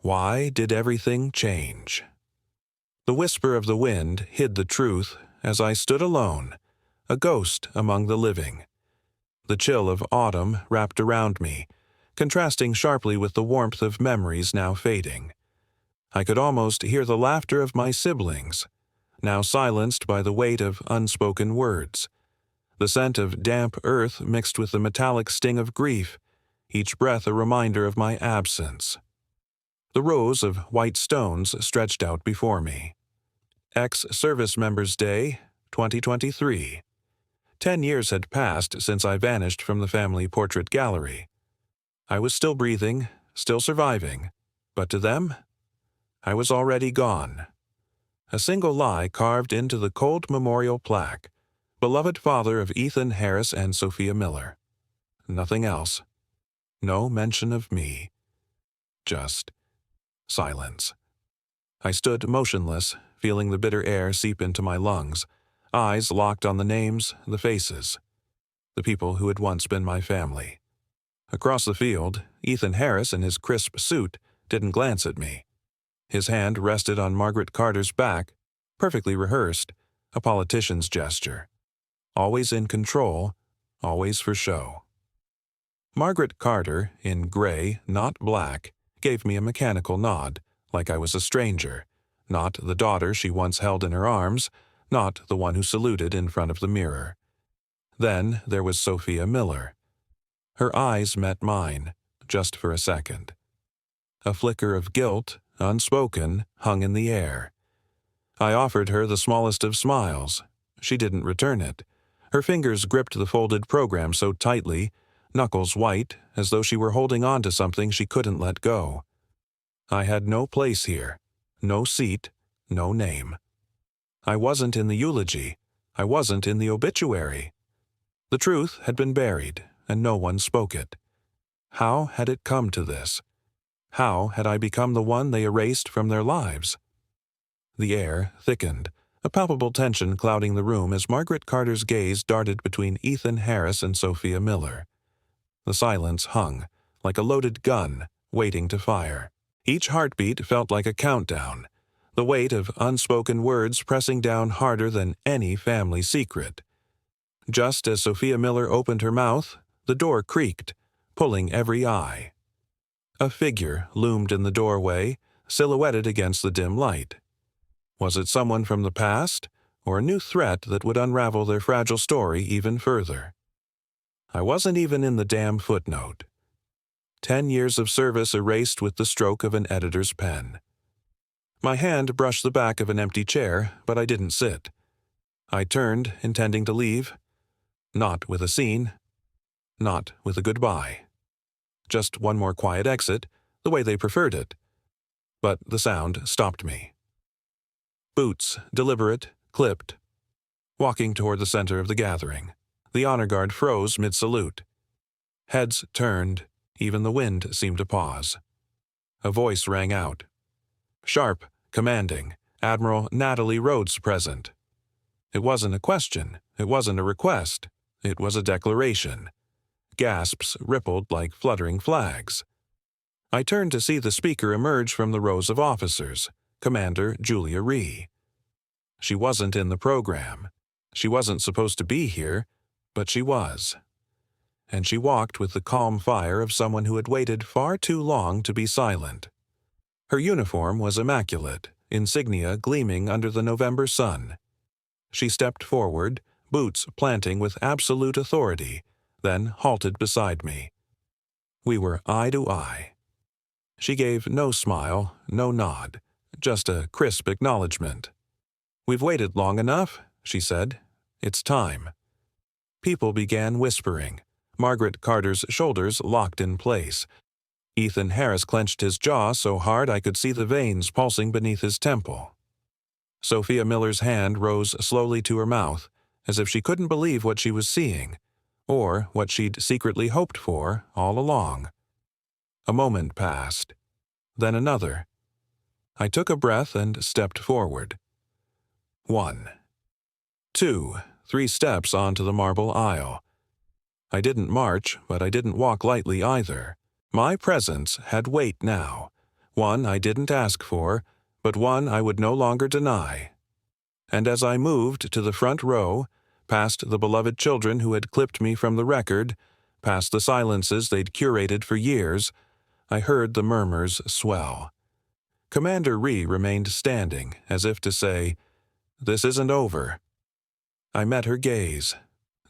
Why did everything change? The whisper of the wind hid the truth as I stood alone, a ghost among the living. The chill of autumn wrapped around me, contrasting sharply with the warmth of memories now fading. I could almost hear the laughter of my siblings, now silenced by the weight of unspoken words. The scent of damp earth mixed with the metallic sting of grief, each breath a reminder of my absence. The rows of white stones stretched out before me. Ex-Service Members Day, 2023. 10 years had passed since I vanished from the family portrait gallery. I was still breathing, still surviving, but to them, I was already gone. A single lie carved into the cold memorial plaque, beloved father of Ethan Harris and Sophia Miller. Nothing else. No mention of me. Just silence. I stood motionless, feeling the bitter air seep into my lungs, eyes locked on the names, the faces, the people who had once been my family. Across the field, Ethan Harris in his crisp suit didn't glance at me. His hand rested on Margaret Carter's back, perfectly rehearsed, a politician's gesture. Always in control, always for show. Margaret Carter, in gray, not black, gave me a mechanical nod, like I was a stranger, not the daughter she once held in her arms, not the one who saluted in front of the mirror. Then there was Sophia Miller. Her eyes met mine, just for a second. A flicker of guilt, unspoken, hung in the air. I offered her the smallest of smiles. She didn't return it. Her fingers gripped the folded program so tightly, knuckles white, as though she were holding on to something she couldn't let go. I had no place here, no seat, no name. I wasn't in the eulogy. I wasn't in the obituary. The truth had been buried, and no one spoke it. How had it come to this? How had I become the one they erased from their lives? The air thickened, a palpable tension clouding the room as Margaret Carter's gaze darted between Ethan Harris and Sophia Miller. The silence hung, like a loaded gun, waiting to fire. Each heartbeat felt like a countdown, the weight of unspoken words pressing down harder than any family secret. Just as Sophia Miller opened her mouth, the door creaked, pulling every eye. A figure loomed in the doorway, silhouetted against the dim light. Was it someone from the past, or a new threat that would unravel their fragile story even further? I wasn't even in the damn footnote. 10 years of service erased with the stroke of an editor's pen. My hand brushed the back of an empty chair, but I didn't sit. I turned, intending to leave. Not with a scene. Not with a goodbye. Just one more quiet exit, the way they preferred it. But the sound stopped me. Boots, deliberate, clipped. Walking toward the center of the gathering. The honor guard froze mid-salute. Heads turned. Even the wind seemed to pause. A voice rang out. Sharp, commanding, Admiral Natalie Rhodes present. It wasn't a question. It wasn't a request. It was a declaration. Gasps rippled like fluttering flags. I turned to see the speaker emerge from the rows of officers, Commander Julia Rhee. She wasn't in the program. She wasn't supposed to be here, but she was. And she walked with the calm fire of someone who had waited far too long to be silent. Her uniform was immaculate, insignia gleaming under the November sun. She stepped forward, boots planting with absolute authority, then halted beside me. We were eye to eye. She gave no smile, no nod, just a crisp acknowledgement. "We've waited long enough," she said. "It's time." People began whispering. Margaret Carter's shoulders locked in place. Ethan Harris clenched his jaw so hard I could see the veins pulsing beneath his temple. Sophia Miller's hand rose slowly to her mouth, as if she couldn't believe what she was seeing, or what she'd secretly hoped for all along. A moment passed, then another. I took a breath and stepped forward. 1, 2, 3 steps onto the marble aisle. I didn't march, but I didn't walk lightly either. My presence had weight now, One I didn't ask for, but one I would no longer deny. And as I moved to the front row, past the beloved children who had clipped me from the record, past the silences they'd curated for years, I heard the murmurs swell. Commander Rhee remained standing, as if to say, "This isn't over." I met her gaze.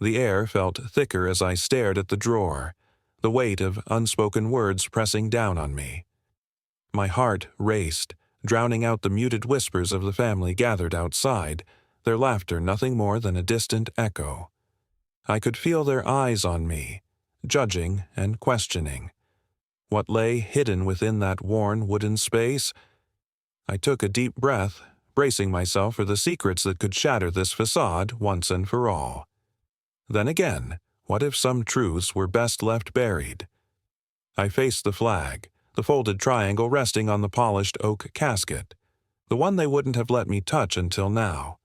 The air felt thicker as I stared at the drawer, the weight of unspoken words pressing down on me. My heart raced, drowning out the muted whispers of the family gathered outside, their laughter nothing more than a distant echo. I could feel their eyes on me, judging and questioning. What lay hidden within that worn wooden space? I took a deep breath, bracing myself for the secrets that could shatter this facade once and for all. Then again, what if some truths were best left buried? I faced the flag, the folded triangle resting on the polished oak casket, the one they wouldn't have let me touch until now.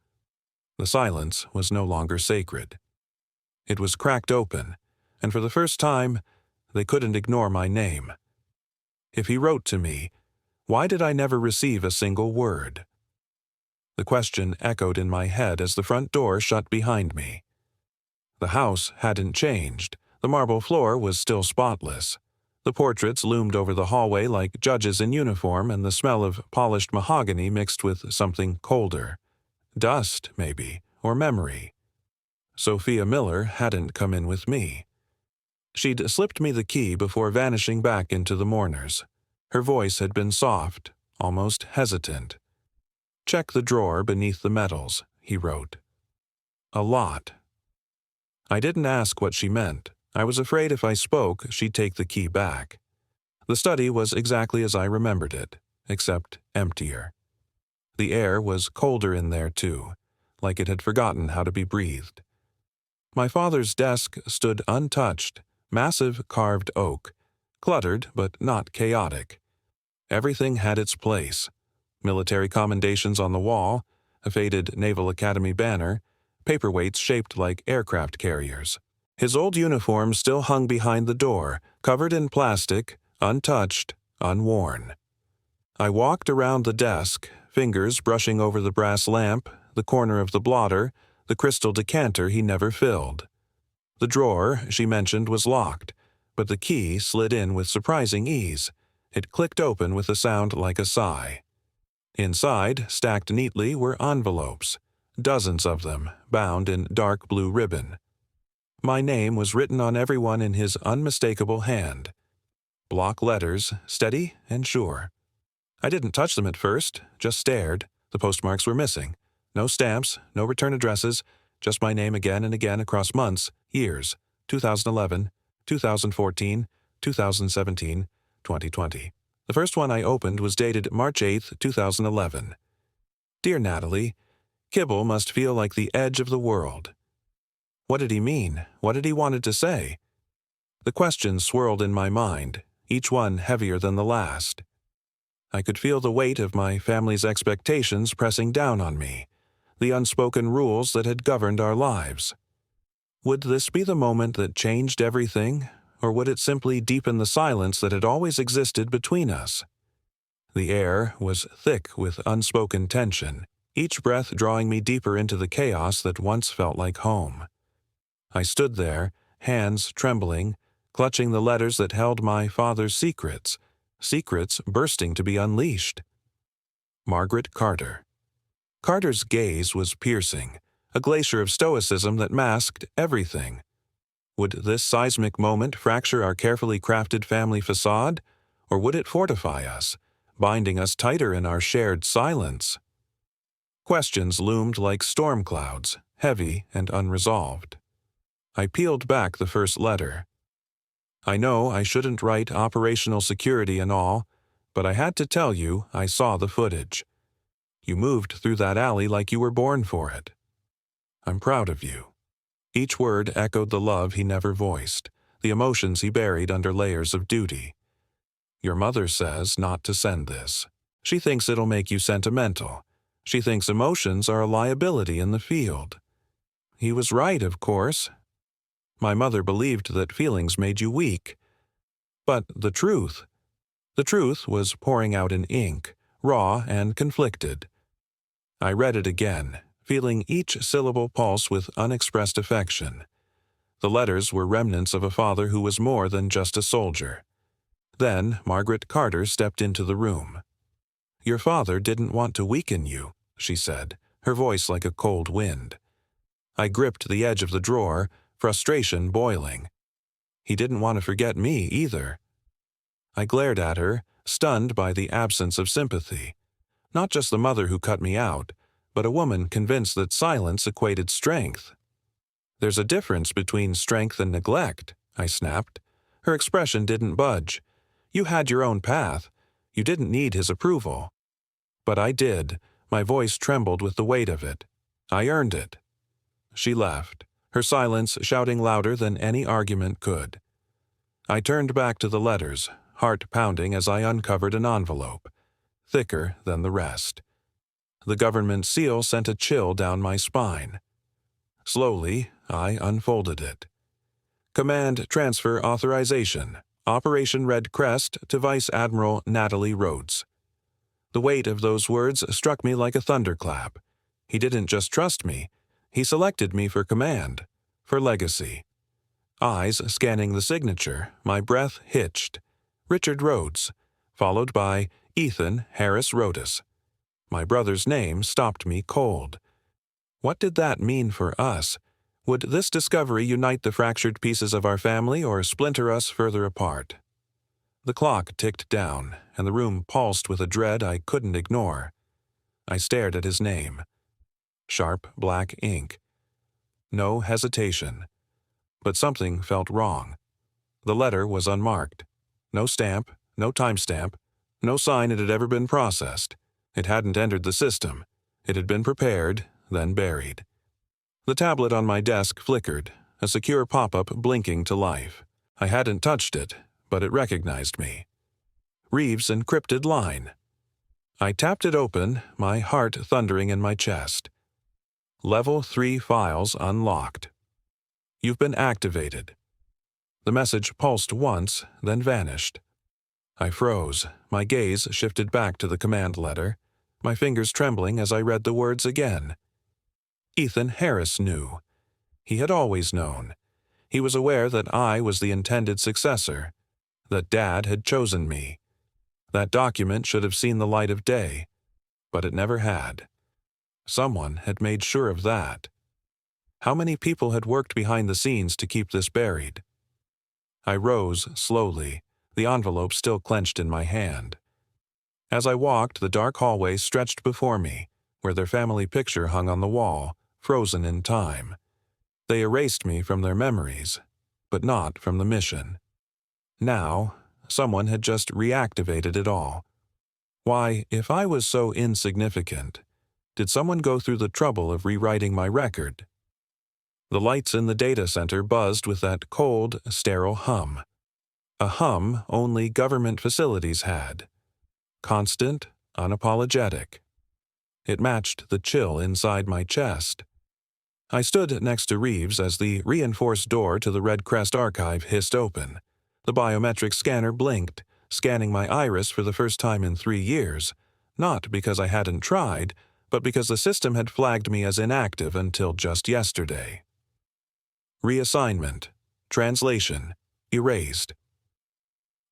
The silence was no longer sacred. It was cracked open, and for the first time, they couldn't ignore my name. If he wrote to me, why did I never receive a single word? The question echoed in my head as the front door shut behind me. The house hadn't changed. The marble floor was still spotless. The portraits loomed over the hallway like judges in uniform, and the smell of polished mahogany mixed with something colder. Dust, maybe, or memory. Sophia Miller hadn't come in with me. She'd slipped me the key before vanishing back into the mourners. Her voice had been soft, almost hesitant. "Check the drawer beneath the medals," he wrote. A lot. I didn't ask what she meant. I was afraid if I spoke, she'd take the key back. The study was exactly as I remembered it, except emptier. The air was colder in there, too, like it had forgotten how to be breathed. My father's desk stood untouched, massive carved oak, cluttered but not chaotic. Everything had its place. Military commendations on the wall, a faded Naval Academy banner, paperweights shaped like aircraft carriers. His old uniform still hung behind the door, covered in plastic, untouched, unworn. I walked around the desk, fingers brushing over the brass lamp, the corner of the blotter, the crystal decanter he never filled. The drawer, she mentioned, was locked, but the key slid in with surprising ease. It clicked open with a sound like a sigh. Inside, stacked neatly, were envelopes, dozens of them, bound in dark blue ribbon. My name was written on every one in his unmistakable hand. Block letters, steady and sure. I didn't touch them at first, just stared. The postmarks were missing. No stamps, no return addresses, just my name again and again across months, years, 2011, 2014, 2017, 2020. The first one I opened was dated March 8, 2011. Dear Natalie, Kibble must feel like the edge of the world. What did he mean? What had he wanted to say? The questions swirled in my mind, each one heavier than the last. I could feel the weight of my family's expectations pressing down on me, the unspoken rules that had governed our lives. Would this be the moment that changed everything, or would it simply deepen the silence that had always existed between us? The air was thick with unspoken tension, each breath drawing me deeper into the chaos that once felt like home. I stood there, hands trembling, clutching the letters that held my father's secrets, secrets bursting to be unleashed. Margaret Carter. Carter's gaze was piercing, a glacier of stoicism that masked everything. Would this seismic moment fracture our carefully crafted family facade, or would it fortify us, binding us tighter in our shared silence? Questions loomed like storm clouds, heavy and unresolved. I peeled back the first letter. I know I shouldn't write operational security and all, but I had to tell you I saw the footage. You moved through that alley like you were born for it. I'm proud of you. Each word echoed the love he never voiced, the emotions he buried under layers of duty. Your mother says not to send this. She thinks it'll make you sentimental. She thinks emotions are a liability in the field. He was right, of course. My mother believed that feelings made you weak. But the truth, The truth was pouring out in ink, raw and conflicted. I read it again, feeling each syllable pulse with unexpressed affection. The letters were remnants of a father who was more than just a soldier. Then Margaret Carter stepped into the room. "Your father didn't want to weaken you," she said, her voice like a cold wind. I gripped the edge of the drawer, frustration boiling. He didn't want to forget me either. I glared at her, stunned by the absence of sympathy. Not just the mother who cut me out, but a woman convinced that silence equated strength. "There's a difference between strength and neglect," I snapped. Her expression didn't budge. "You had your own path. You didn't need his approval." But I did. My voice trembled with the weight of it. I earned it. She left, her silence shouting louder than any argument could. I turned back to the letters, heart pounding as I uncovered an envelope, thicker than the rest. The government seal sent a chill down my spine. Slowly, I unfolded it. "Command Transfer Authorization, Operation Red Crest to Vice Admiral Natalie Rhodes." The weight of those words struck me like a thunderclap. He didn't just trust me. He selected me for command, for legacy. Eyes scanning the signature, my breath hitched. Richard Rhodes, followed by Ethan Harris Rhodes. My brother's name stopped me cold. What did that mean for us? Would this discovery unite the fractured pieces of our family or splinter us further apart? The clock ticked down, and the room pulsed with a dread I couldn't ignore. I stared at his name. Sharp black ink. No hesitation. But something felt wrong. The letter was unmarked. No stamp, no timestamp, no sign it had ever been processed. It hadn't entered the system. It had been prepared, then buried. The tablet on my desk flickered, a secure pop-up blinking to life. I hadn't touched it, but it recognized me. Reeves' encrypted line. I tapped it open, my heart thundering in my chest. Level 3 files unlocked. You've been activated. The message pulsed once, then vanished. I froze, my gaze shifted back to the command letter, my fingers trembling as I read the words again. Ethan Harris knew. He had always known. He was aware that I was the intended successor, that Dad had chosen me. That document should have seen the light of day, but it never had. Someone had made sure of that. How many people had worked behind the scenes to keep this buried? I rose slowly, the envelope still clenched in my hand. As I walked, the dark hallway stretched before me, where their family picture hung on the wall, frozen in time. They erased me from their memories, but not from the mission. Now, someone had just reactivated it all. Why, if I was so insignificant, did someone go through the trouble of rewriting my record? The lights in the data center buzzed with that cold, sterile hum. A hum only government facilities had. Constant, unapologetic. It matched the chill inside my chest. I stood next to Reeves as the reinforced door to the Red Crest archive hissed open. The biometric scanner blinked, scanning my iris for the first time in 3 years, not because I hadn't tried, but because the system had flagged me as inactive until just yesterday. Reassignment. Translation. Erased.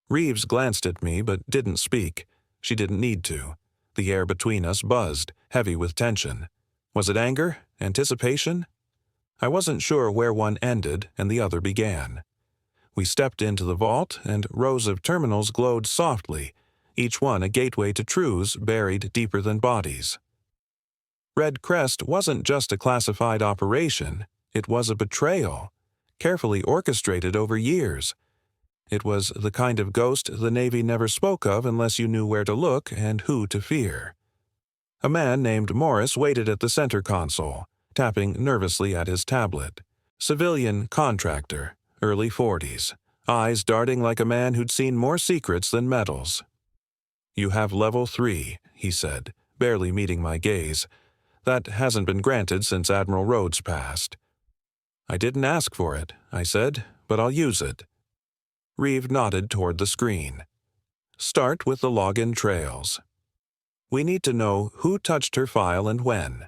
Reeves glanced at me but didn't speak. She didn't need to. The air between us buzzed, heavy with tension. Was it anger? Anticipation? I wasn't sure where one ended and the other began. We stepped into the vault, and rows of terminals glowed softly, each one a gateway to truths buried deeper than bodies. Red Crest wasn't just a classified operation, it was a betrayal, carefully orchestrated over years. It was the kind of ghost the Navy never spoke of unless you knew where to look and who to fear. A man named Morris waited at the center console, tapping nervously at his tablet. Civilian contractor, early 40s, eyes darting like a man who'd seen more secrets than medals. "You have level 3, he said, barely meeting my gaze. "That hasn't been granted since Admiral Rhodes passed." "I didn't ask for it," I said, "but I'll use it." Reeve nodded toward the screen. Start with the login trails. We need to know who touched her file and when.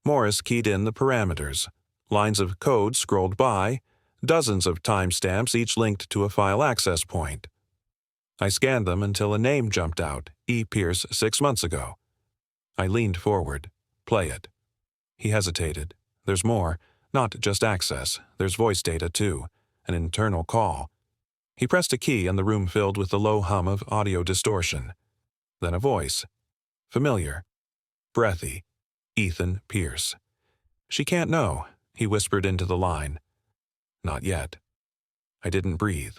Morris keyed in the parameters. Lines of code scrolled by, dozens of timestamps each linked to a file access point. I scanned them until a name jumped out, E. Pierce, 6 months ago. I leaned forward. Play it. He hesitated. There's more. Not just access. There's voice data, too. An internal call. He pressed a key and the room filled with the low hum of audio distortion. Then a voice. Familiar. Breathy. Ethan Pierce. She can't know, he whispered into the line. Not yet. I didn't breathe.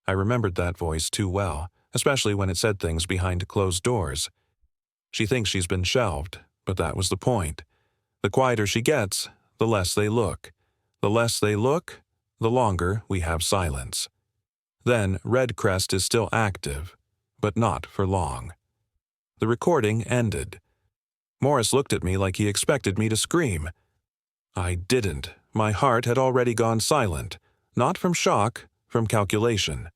I remembered that voice too well, especially when it said things behind closed doors. She thinks she's been shelved, but that was the point. The quieter she gets, the less they look. The less they look, the longer we have silence. Then Redcrest is still active, but not for long. The recording ended. Morris looked at me like he expected me to scream. I didn't. My heart had already gone silent, not from shock, from calculation.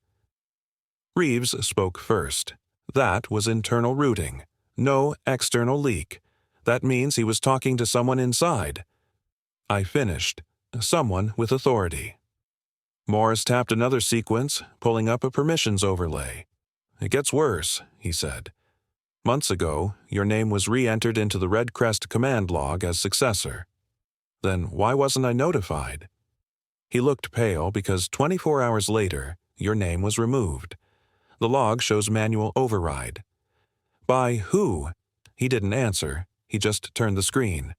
Reeves spoke first. That was internal routing. No external leak. That means he was talking to someone inside. I finished. Someone with authority. Morris tapped another sequence, pulling up a permissions overlay. It gets worse, he said. Months ago, your name was re-entered into the Redcrest command log as successor. Then why wasn't I notified? He looked pale because 24 hours later, your name was removed. The log shows manual override. By who? He didn't answer. He just turned the screen.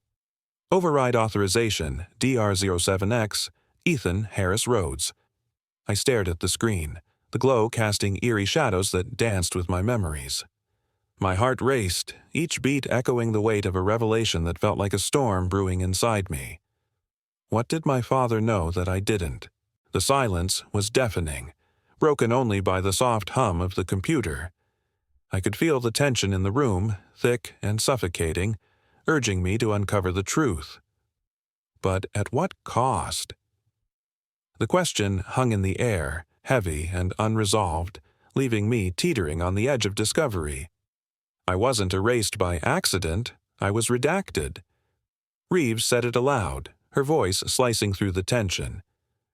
Override authorization, DR07X, Ethan Harris Rhodes. I stared at the screen, the glow casting eerie shadows that danced with my memories. My heart raced, each beat echoing the weight of a revelation that felt like a storm brewing inside me. What did my father know that I didn't? The silence was deafening, broken only by the soft hum of the computer. I could feel the tension in the room, thick and suffocating, urging me to uncover the truth. But at what cost? The question hung in the air, heavy and unresolved, leaving me teetering on the edge of discovery. I wasn't erased by accident, I was redacted. Reeves said it aloud, her voice slicing through the tension.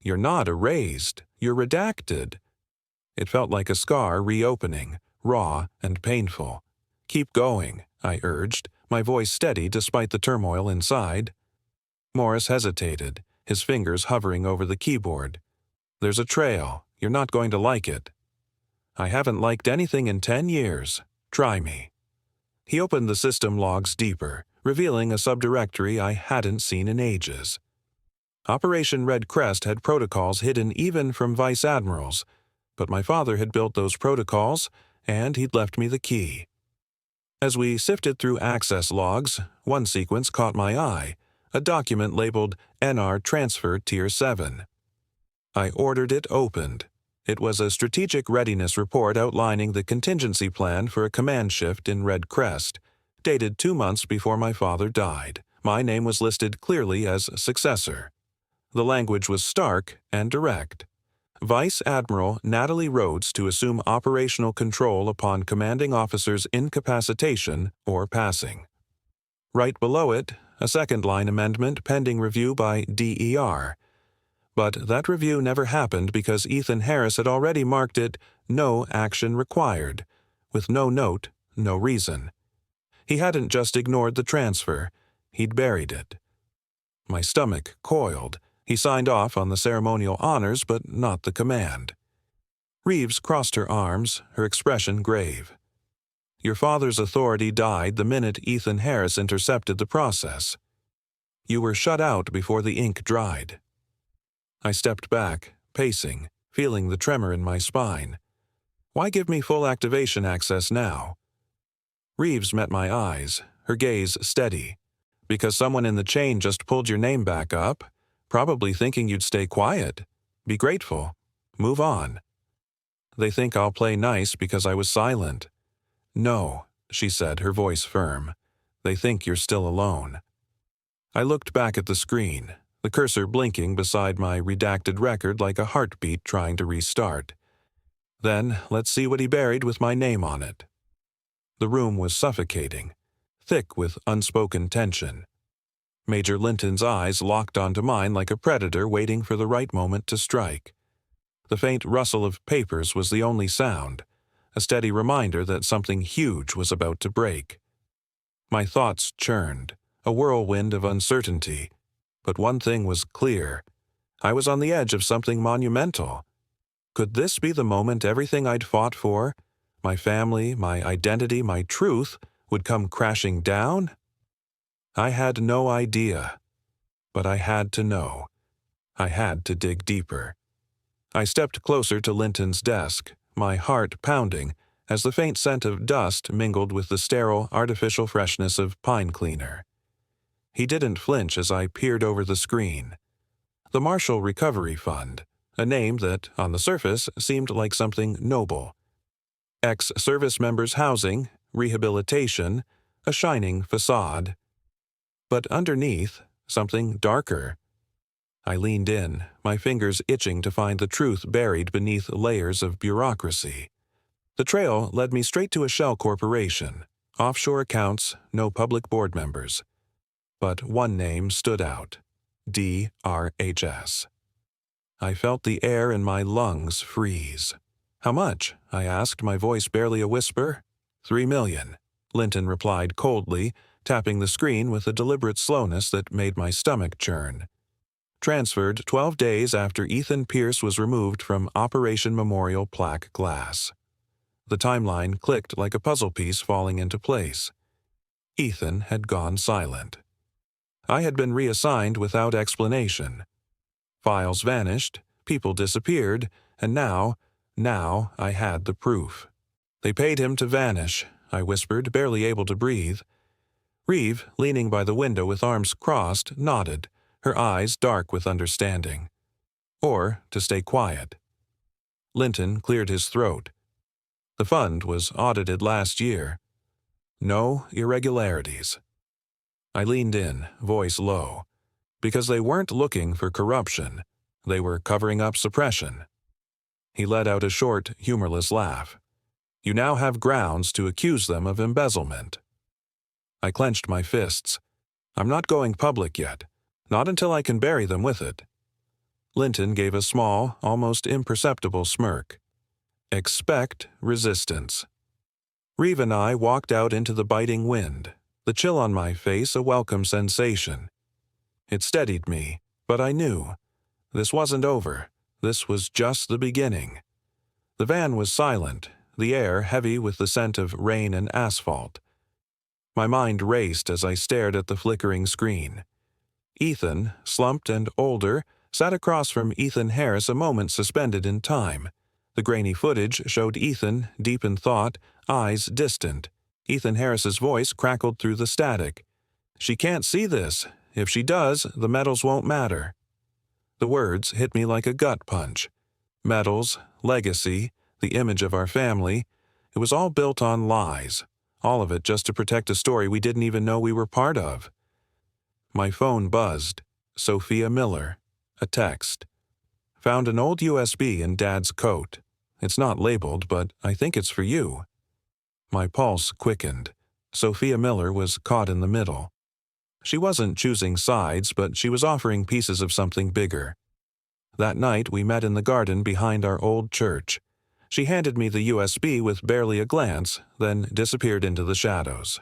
You're not erased, you're redacted. It felt like a scar reopening, raw and painful. Keep going, I urged, my voice steady despite the turmoil inside. Morris hesitated, his fingers hovering over the keyboard. There's a trail, you're not going to like it. I haven't liked anything in 10 years. Try me. He opened the system logs deeper, revealing a subdirectory I hadn't seen in ages. Operation Redcrest had protocols hidden even from vice admirals, but my father had built those protocols, and he'd left me the key. As we sifted through access logs, one sequence caught my eye, a document labeled NR Transfer Tier 7. I ordered it opened. It was a strategic readiness report outlining the contingency plan for a command shift in Redcrest, dated 2 months before my father died. My name was listed clearly as successor. The language was stark and direct. Vice Admiral Natalie Rhodes to assume operational control upon commanding officer's incapacitation or passing. Right below it, a second-line amendment pending review by DER. But that review never happened because Ethan Harris had already marked it no action required, with no note, no reason. He hadn't just ignored the transfer, he'd buried it. My stomach coiled. He signed off on the ceremonial honors, but not the command. Reeves crossed her arms, her expression grave. Your father's authority died the minute Ethan Harris intercepted the process. You were shut out before the ink dried. I stepped back, pacing, feeling the tremor in my spine. Why give me full activation access now? Reeves met my eyes, her gaze steady. Because someone in the chain just pulled your name back up, probably thinking you'd stay quiet. Be grateful. Move on. They think I'll play nice because I was silent. No, she said, her voice firm. They think you're still alone. I looked back at the screen, the cursor blinking beside my redacted record like a heartbeat trying to restart. Then let's see what he buried with my name on it. The room was suffocating, thick with unspoken tension. Major Linton's eyes locked onto mine like a predator waiting for the right moment to strike. The faint rustle of papers was the only sound, a steady reminder that something huge was about to break. My thoughts churned, a whirlwind of uncertainty, but one thing was clear. I was on the edge of something monumental. Could this be the moment everything I'd fought for, my family, my identity, my truth, would come crashing down? I had no idea, but I had to know. I had to dig deeper. I stepped closer to Linton's desk, my heart pounding, as the faint scent of dust mingled with the sterile, artificial freshness of pine cleaner. He didn't flinch as I peered over the screen. The Marshall Recovery Fund, a name that, on the surface, seemed like something noble. Ex-service members' housing, rehabilitation, a shining facade. But underneath, something darker. I leaned in, my fingers itching to find the truth buried beneath layers of bureaucracy. The trail led me straight to a shell corporation, offshore accounts, no public board members. But one name stood out: DRHS. I felt the air in my lungs freeze. "How much?" I asked, my voice barely a whisper. "$3 million," Linton replied coldly, tapping the screen with a deliberate slowness that made my stomach churn. Transferred 12 days after Ethan Pierce was removed from Operation Memorial Plaque Glass. The timeline clicked like a puzzle piece falling into place. Ethan had gone silent. I had been reassigned without explanation. Files vanished, people disappeared, and now I had the proof. "They paid him to vanish," I whispered, barely able to breathe. Reeve, leaning by the window with arms crossed, nodded, her eyes dark with understanding. Or to stay quiet. Linton cleared his throat. The fund was audited last year. No irregularities. I leaned in, voice low. Because they weren't looking for corruption. They were covering up suppression. He let out a short, humorless laugh. "You now have grounds to accuse them of embezzlement." I clenched my fists. "I'm not going public yet. Not until I can bury them with it." Linton gave a small, almost imperceptible smirk. "Expect resistance." Reeve and I walked out into the biting wind, the chill on my face a welcome sensation. It steadied me, but I knew. This wasn't over. This was just the beginning. The van was silent, the air heavy with the scent of rain and asphalt. My mind raced as I stared at the flickering screen. Ethan, slumped and older, sat across from Ethan Harris, a moment suspended in time. The grainy footage showed Ethan, deep in thought, eyes distant. Ethan Harris's voice crackled through the static. "She can't see this. If she does, the medals won't matter." The words hit me like a gut punch. Medals, legacy, the image of our family. It was all built on lies. All of it just to protect a story we didn't even know we were part of. My phone buzzed. Sophia Miller. A text. "Found an old USB in Dad's coat. It's not labeled, but I think it's for you." My pulse quickened. Sophia Miller was caught in the middle. She wasn't choosing sides, but she was offering pieces of something bigger. That night we met in the garden behind our old church. She handed me the USB with barely a glance, then disappeared into the shadows.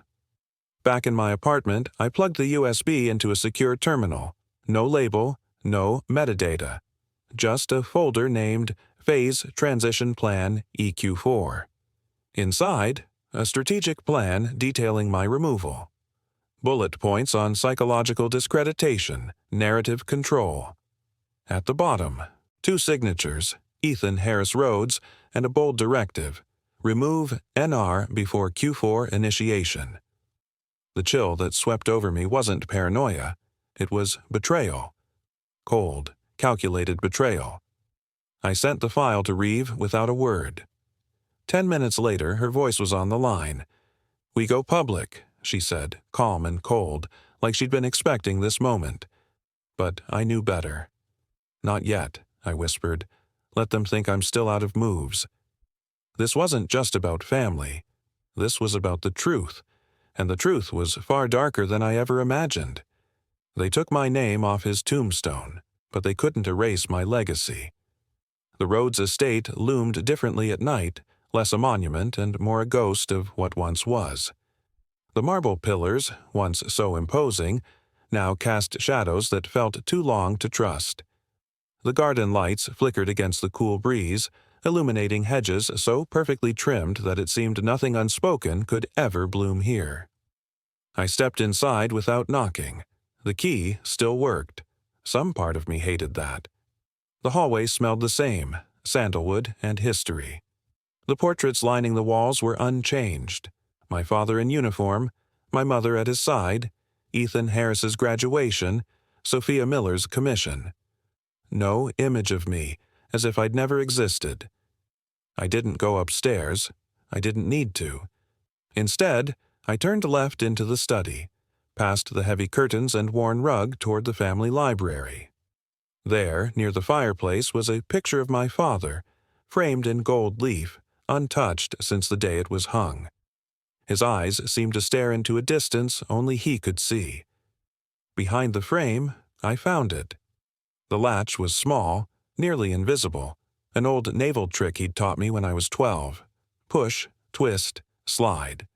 Back in my apartment, I plugged the USB into a secure terminal. No label, no metadata. Just a folder named Phase Transition Plan EQ4. Inside, a strategic plan detailing my removal. Bullet points on psychological discreditation, narrative control. At the bottom, 2 signatures, Ethan Harris Rhodes, and a bold directive: remove NR before Q4 initiation. The chill that swept over me wasn't paranoia. It was betrayal. Cold, calculated betrayal. I sent the file to Reeve without a word. 10 minutes later, her voice was on the line. "We go public," she said, calm and cold, like she'd been expecting this moment. But I knew better. "Not yet," I whispered. "Let them think I'm still out of moves." This wasn't just about family. This was about the truth, and the truth was far darker than I ever imagined. They took my name off his tombstone, but they couldn't erase my legacy. The Rhodes estate loomed differently at night, less a monument and more a ghost of what once was. The marble pillars, once so imposing, now cast shadows that felt too long to trust. The garden lights flickered against the cool breeze, illuminating hedges so perfectly trimmed that it seemed nothing unspoken could ever bloom here. I stepped inside without knocking. The key still worked. Some part of me hated that. The hallway smelled the same, sandalwood and history. The portraits lining the walls were unchanged. My father in uniform, my mother at his side, Ethan Harris's graduation, Sophia Miller's commission. No image of me, as if I'd never existed. I didn't go upstairs. I didn't need to. Instead, I turned left into the study, past the heavy curtains and worn rug toward the family library. There, near the fireplace, was a picture of my father, framed in gold leaf, untouched since the day it was hung. His eyes seemed to stare into a distance only he could see. Behind the frame, I found it. The latch was small, nearly invisible, an old naval trick he'd taught me when I was 12. Push, twist, slide.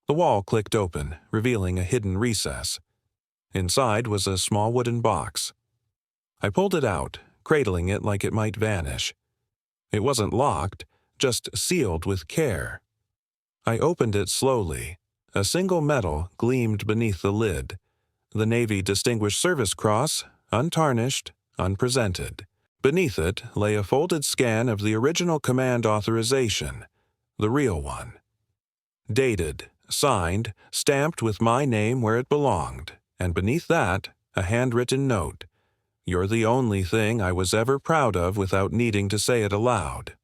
The wall clicked open, revealing a hidden recess. Inside was a small wooden box. I pulled it out, cradling it like it might vanish. It wasn't locked, just sealed with care. I opened it slowly. A single medal gleamed beneath the lid. The Navy Distinguished Service Cross, untarnished, unpresented. Beneath it lay a folded scan of the original command authorization, the real one. Dated, signed, stamped with my name where it belonged, and beneath that, a handwritten note. "You're the only thing I was ever proud of without needing to say it aloud."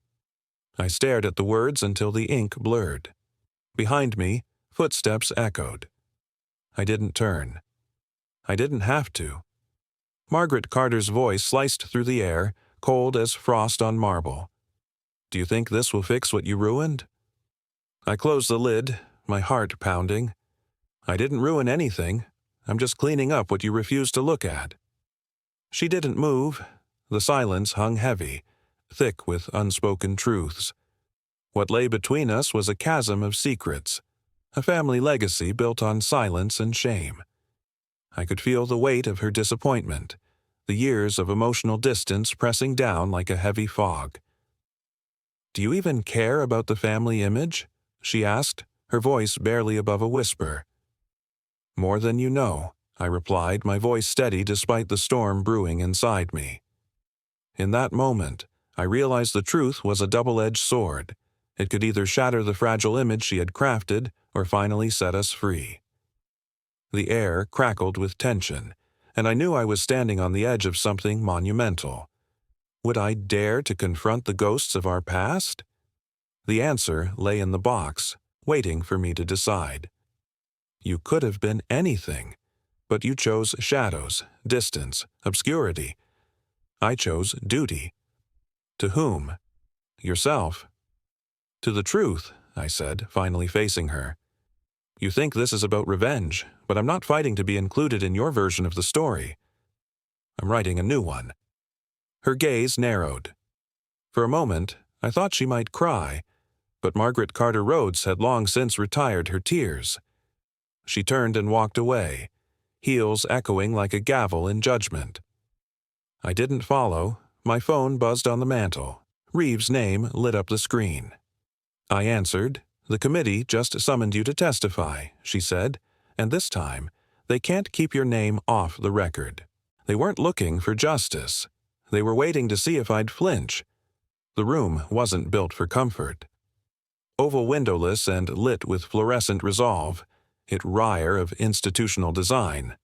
I stared at the words until the ink blurred. Behind me, footsteps echoed. I didn't turn. I didn't have to. Margaret Carter's voice sliced through the air, cold as frost on marble. "Do you think this will fix what you ruined?" I closed the lid, my heart pounding. "I didn't ruin anything. I'm just cleaning up what you refused to look at." She didn't move. The silence hung heavy, thick with unspoken truths. What lay between us was a chasm of secrets, a family legacy built on silence and shame. I could feel the weight of her disappointment, the years of emotional distance pressing down like a heavy fog. "Do you even care about the family image?" she asked, her voice barely above a whisper. "More than you know," I replied, my voice steady despite the storm brewing inside me. In that moment, I realized the truth was a double-edged sword. It could either shatter the fragile image she had crafted or finally set us free. The air crackled with tension, and I knew I was standing on the edge of something monumental. Would I dare to confront the ghosts of our past? The answer lay in the box, waiting for me to decide. You could have been anything, but you chose shadows, distance, obscurity. I chose duty. To whom? Yourself. "To the truth," I said, finally facing her. "You think this is about revenge, but I'm not fighting to be included in your version of the story. I'm writing a new one." Her gaze narrowed. For a moment, I thought she might cry, but Margaret Carter Rhodes had long since retired her tears. She turned and walked away, heels echoing like a gavel in judgment. I didn't follow. My phone buzzed on the mantel. Reeves' name lit up the screen. I answered. "The committee just summoned you to testify," she said, "and this time, they can't keep your name off the record. They weren't looking for justice. They were waiting to see if I'd flinch." The room wasn't built for comfort. Oval windowless and lit with fluorescent resolve, it wire of institutional design.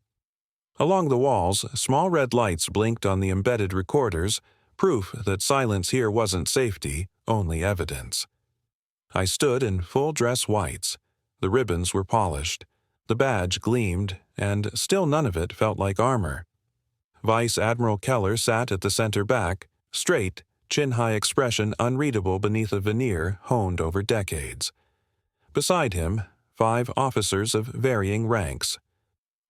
Along the walls, small red lights blinked on the embedded recorders, proof that silence here wasn't safety, only evidence. I stood in full dress whites. The ribbons were polished. The badge gleamed, and still none of it felt like armor. Vice Admiral Keller sat at the center back, straight, chin-high expression unreadable beneath a veneer honed over decades. Beside him, 5 officers of varying ranks.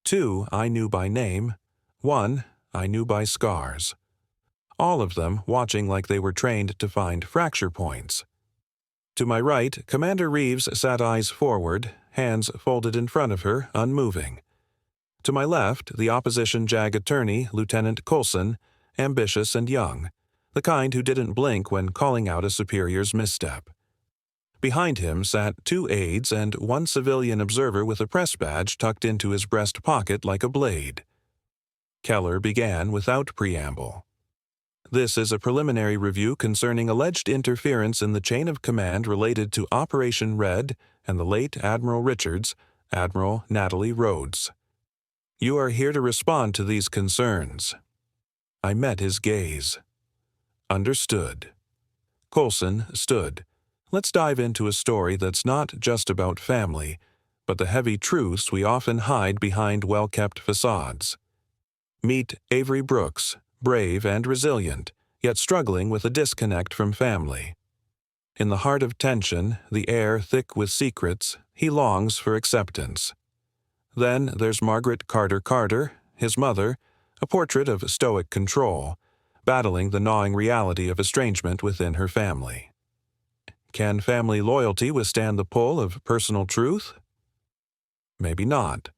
2 I knew by name, 1 I knew by scars. All of them watching like they were trained to find fracture points. To my right, Commander Reeves sat eyes forward, hands folded in front of her, unmoving. To my left, the opposition JAG attorney, Lieutenant Coulson, ambitious and young, the kind who didn't blink when calling out a superior's misstep. Behind him sat 2 aides and 1 civilian observer with a press badge tucked into his breast pocket like a blade. Keller began without preamble. This is a preliminary review concerning alleged interference in the chain of command related to Operation Red and the late Admiral Richards, Admiral Natalie Rhodes. You are here to respond to these concerns. I met his gaze. Understood. Coulson stood. Let's dive into a story that's not just about family, but the heavy truths we often hide behind well-kept facades. Meet Avery Brooks, brave and resilient, yet struggling with a disconnect from family. In the heart of tension, the air thick with secrets, he longs for acceptance. Then there's Margaret Carter, his mother, a portrait of stoic control, battling the gnawing reality of estrangement within her family. Can family loyalty withstand the pull of personal truth? Maybe not.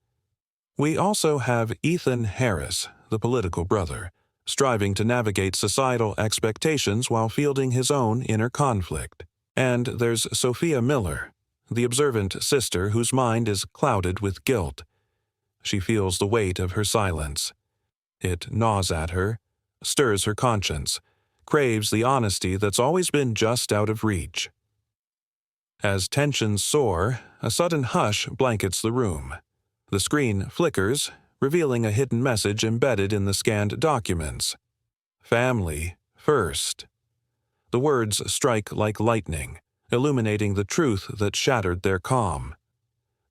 We also have Ethan Harris, the political brother, striving to navigate societal expectations while fielding his own inner conflict. And there's Sophia Miller, the observant sister whose mind is clouded with guilt. She feels the weight of her silence. It gnaws at her, stirs her conscience, craves the honesty that's always been just out of reach. As tensions soar, a sudden hush blankets the room. The screen flickers, revealing a hidden message embedded in the scanned documents. Family first. The words strike like lightning, illuminating the truth that shattered their calm.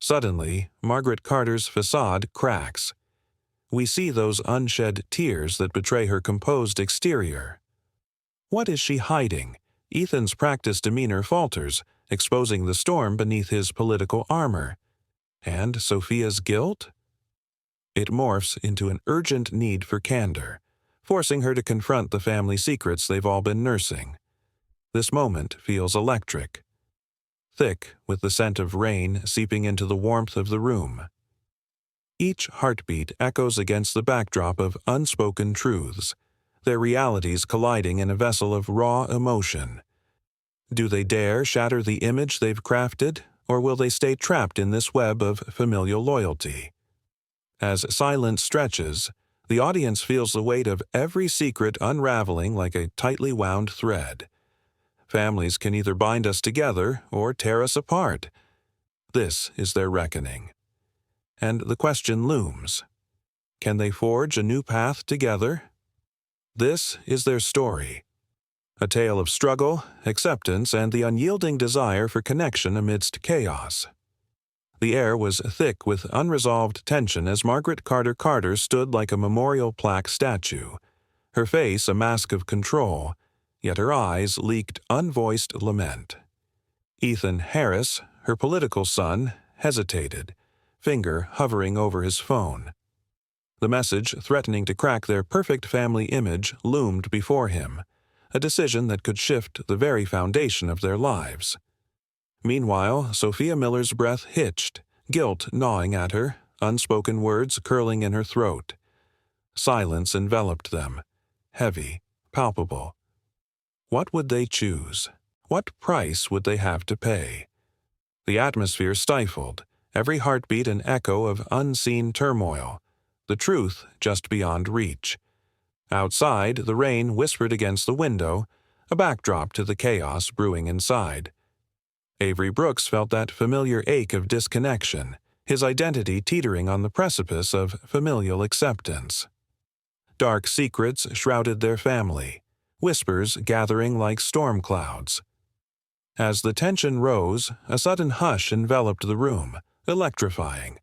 Suddenly, Margaret Carter's facade cracks. We see those unshed tears that betray her composed exterior. What is she hiding? Ethan's practiced demeanor falters, exposing the storm beneath his political armor. And Sophia's guilt? It morphs into an urgent need for candor, forcing her to confront the family secrets they've all been nursing. This moment feels electric, thick with the scent of rain seeping into the warmth of the room. Each heartbeat echoes against the backdrop of unspoken truths, their realities colliding in a vessel of raw emotion. Do they dare shatter the image they've crafted, or will they stay trapped in this web of familial loyalty? As silence stretches, the audience feels the weight of every secret unraveling like a tightly wound thread. Families can either bind us together or tear us apart. This is their reckoning. And the question looms: can they forge a new path together? This is their story. A tale of struggle, acceptance, and the unyielding desire for connection amidst chaos. The air was thick with unresolved tension as Margaret Carter stood like a memorial plaque statue, her face a mask of control, yet her eyes leaked unvoiced lament. Ethan Harris, her political son, hesitated, finger hovering over his phone. The message threatening to crack their perfect family image loomed before him, a decision that could shift the very foundation of their lives. Meanwhile, Sophia Miller's breath hitched, guilt gnawing at her, unspoken words curling in her throat. Silence enveloped them, heavy, palpable. What would they choose? What price would they have to pay? The atmosphere stifled, every heartbeat an echo of unseen turmoil, the truth just beyond reach. Outside, the rain whispered against the window, a backdrop to the chaos brewing inside. Avery Brooks felt that familiar ache of disconnection, his identity teetering on the precipice of familial acceptance. Dark secrets shrouded their family, whispers gathering like storm clouds. As the tension rose, a sudden hush enveloped the room, electrifying.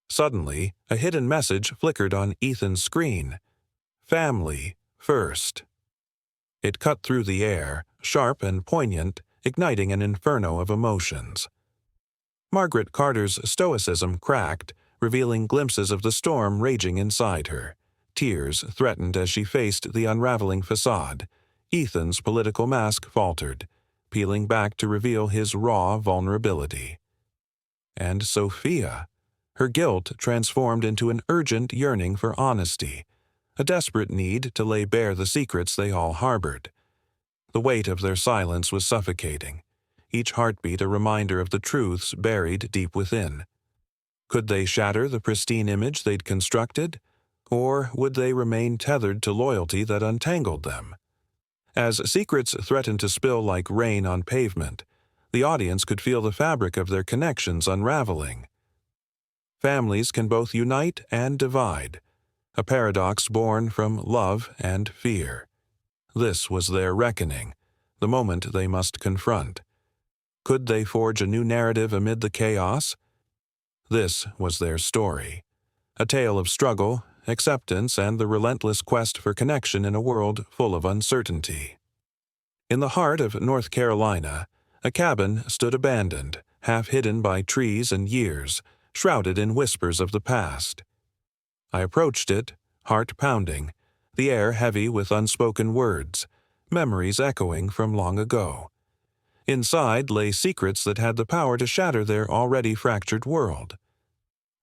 Suddenly, a hidden message flickered on Ethan's screen. Family first. It cut through the air, sharp and poignant, igniting an inferno of emotions. Margaret Carter's stoicism cracked, revealing glimpses of the storm raging inside her. Tears threatened as she faced the unraveling facade. Ethan's political mask faltered, peeling back to reveal his raw vulnerability. And Sophia, her guilt transformed into an urgent yearning for honesty, a desperate need to lay bare the secrets they all harbored. The weight of their silence was suffocating, each heartbeat a reminder of the truths buried deep within. Could they shatter the pristine image they'd constructed, or would they remain tethered to loyalty that untangled them? As secrets threatened to spill like rain on pavement, the audience could feel the fabric of their connections unraveling. Families can both unite and divide, a paradox born from love and fear. This was their reckoning, the moment they must confront. Could they forge a new narrative amid the chaos? This was their story, a tale of struggle, acceptance, and the relentless quest for connection in a world full of uncertainty. In the heart of North Carolina, a cabin stood abandoned, half hidden by trees and years, shrouded in whispers of the past. I approached it, heart pounding, the air heavy with unspoken words, memories echoing from long ago. Inside lay secrets that had the power to shatter their already fractured world.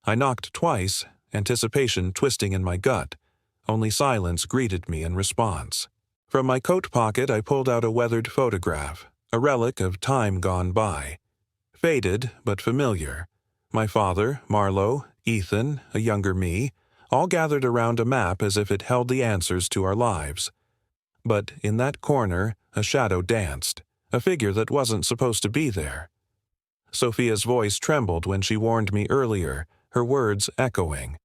I knocked twice, anticipation twisting in my gut. Only silence greeted me in response. From my coat pocket I pulled out a weathered photograph, a relic of time gone by. Faded but familiar. My father, Marlowe, Ethan, a younger me, all gathered around a map as if it held the answers to our lives. But in that corner, a shadow danced, a figure that wasn't supposed to be there. Sophia's voice trembled when she warned me earlier, her words echoing,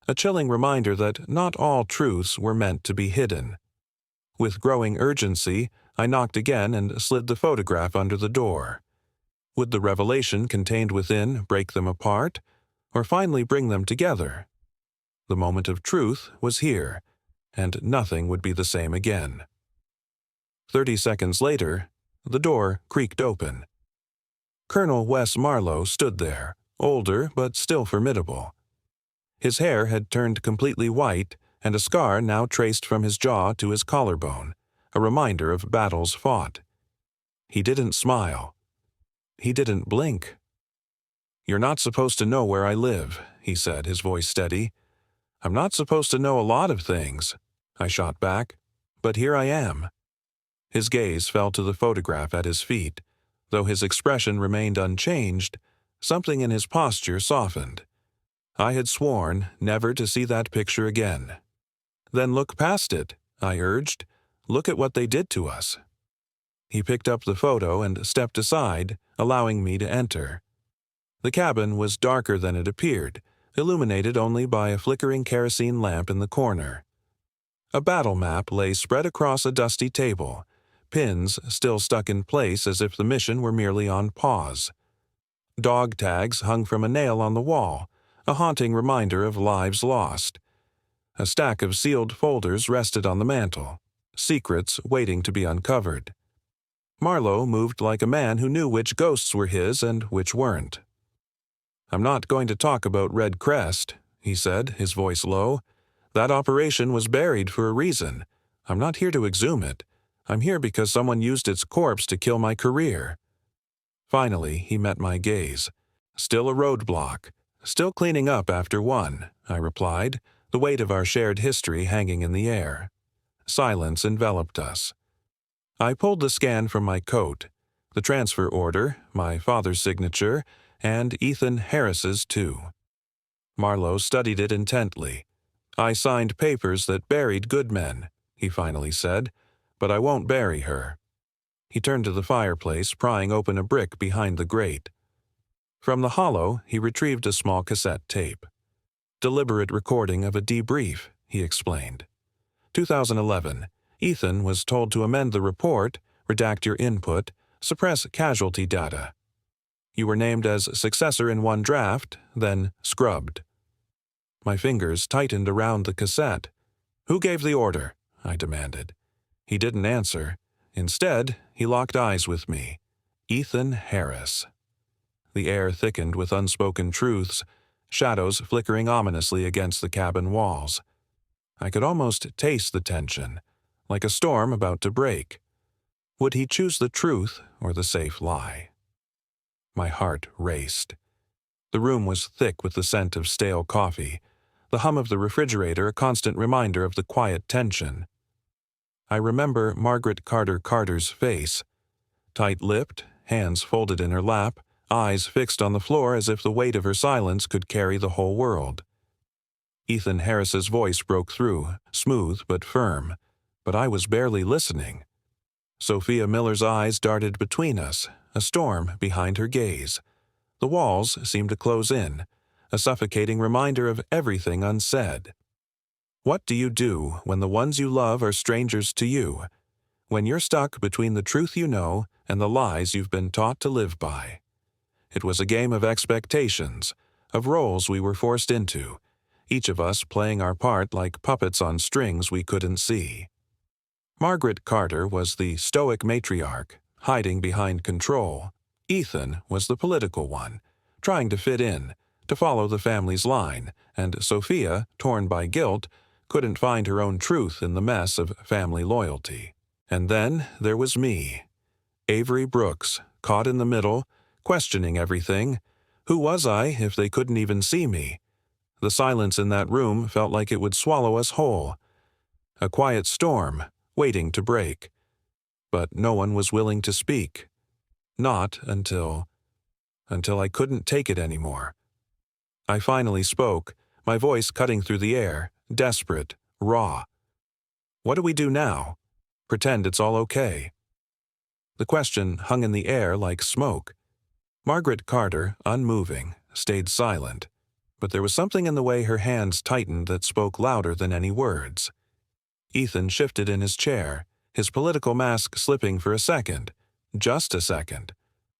a chilling reminder that not all truths were meant to be hidden. With growing urgency, I knocked again and slid the photograph under the door. Would the revelation contained within break them apart, or finally bring them together? The moment of truth was here, and nothing would be the same again. 30 seconds later, the door creaked open. Colonel Wes Marlowe stood there, older but still formidable. His hair had turned completely white, and a scar now traced from his jaw to his collarbone, a reminder of battles fought. He didn't smile. He didn't blink. "You're not supposed to know where I live," he said, his voice steady. "I'm not supposed to know a lot of things," I shot back, "but here I am." His gaze fell to the photograph at his feet. Though his expression remained unchanged, something in his posture softened. I had sworn never to see that picture again. "Then look past it," I urged. "Look at what they did to us." He picked up the photo and stepped aside, allowing me to enter. The cabin was darker than it appeared, illuminated only by a flickering kerosene lamp in the corner. A battle map lay spread across a dusty table, pins still stuck in place as if the mission were merely on pause. Dog tags hung from a nail on the wall, a haunting reminder of lives lost. A stack of sealed folders rested on the mantel, secrets waiting to be uncovered. Marlowe moved like a man who knew which ghosts were his and which weren't. "I'm not going to talk about Red Crest," he said, his voice low. "That operation was buried for a reason. I'm not here to exhume it. I'm here because someone used its corpse to kill my career." Finally, he met my gaze. "Still a roadblock. Still cleaning up after one," I replied, the weight of our shared history hanging in the air. Silence enveloped us. I pulled the scan from my coat, the transfer order, my father's signature, and Ethan Harris's too. Marlowe studied it intently. "I signed papers that buried good men," he finally said, "but I won't bury her." He turned to the fireplace, prying open a brick behind the grate. From the hollow, he retrieved a small cassette tape. "Deliberate recording of a debrief," he explained. 2011. Ethan was told to amend the report, redact your input, suppress casualty data. You were named as successor in one draft, then scrubbed. My fingers tightened around the cassette. "Who gave the order?" I demanded. He didn't answer. Instead, he locked eyes with me. Ethan Harris. The air thickened with unspoken truths, shadows flickering ominously against the cabin walls. I could almost taste the tension, like a storm about to break. Would he choose the truth or the safe lie? My heart raced. The room was thick with the scent of stale coffee, the hum of the refrigerator a constant reminder of the quiet tension. I remember Margaret Carter's face, tight-lipped, hands folded in her lap, eyes fixed on the floor as if the weight of her silence could carry the whole world. Ethan Harris's voice broke through, smooth but firm, but I was barely listening. Sophia Miller's eyes darted between us, a storm behind her gaze. The walls seemed to close in, a suffocating reminder of everything unsaid. What do you do when the ones you love are strangers to you? When you're stuck between the truth you know and the lies you've been taught to live by? It was a game of expectations, of roles we were forced into, each of us playing our part like puppets on strings we couldn't see. Margaret Carter was the stoic matriarch, hiding behind control. Ethan was the political one, trying to fit in, to follow the family's line, and Sophia, torn by guilt, couldn't find her own truth in the mess of family loyalty. And then there was me, Avery Brooks, caught in the middle, questioning everything. Who was I if they couldn't even see me? The silence in that room felt like it would swallow us whole. A quiet storm, waiting to break. But no one was willing to speak. Not until I couldn't take it anymore. I finally spoke, my voice cutting through the air, desperate, raw. What do we do now? Pretend it's all okay? The question hung in the air like smoke. Margaret Carter, unmoving, stayed silent, but there was something in the way her hands tightened that spoke louder than any words. Ethan shifted in his chair, his political mask slipping for a second, just a second,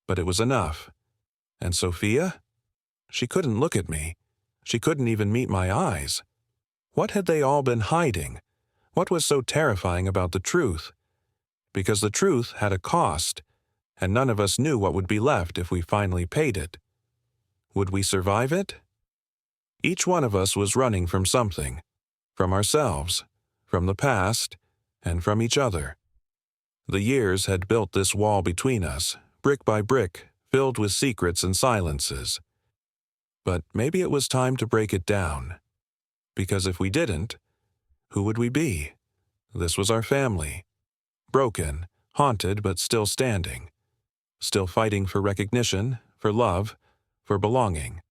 but it was enough. And Sophia? She couldn't look at me. She couldn't even meet my eyes. What had they all been hiding? What was so terrifying about the truth? Because the truth had a cost, and none of us knew what would be left if we finally paid it. Would we survive it? Each one of us was running from something, from ourselves, from the past, and from each other. The years had built this wall between us, brick by brick, filled with secrets and silences. But maybe it was time to break it down. Because if we didn't, who would we be? This was our family. Broken, haunted, but still standing. Still fighting for recognition, for love, for belonging.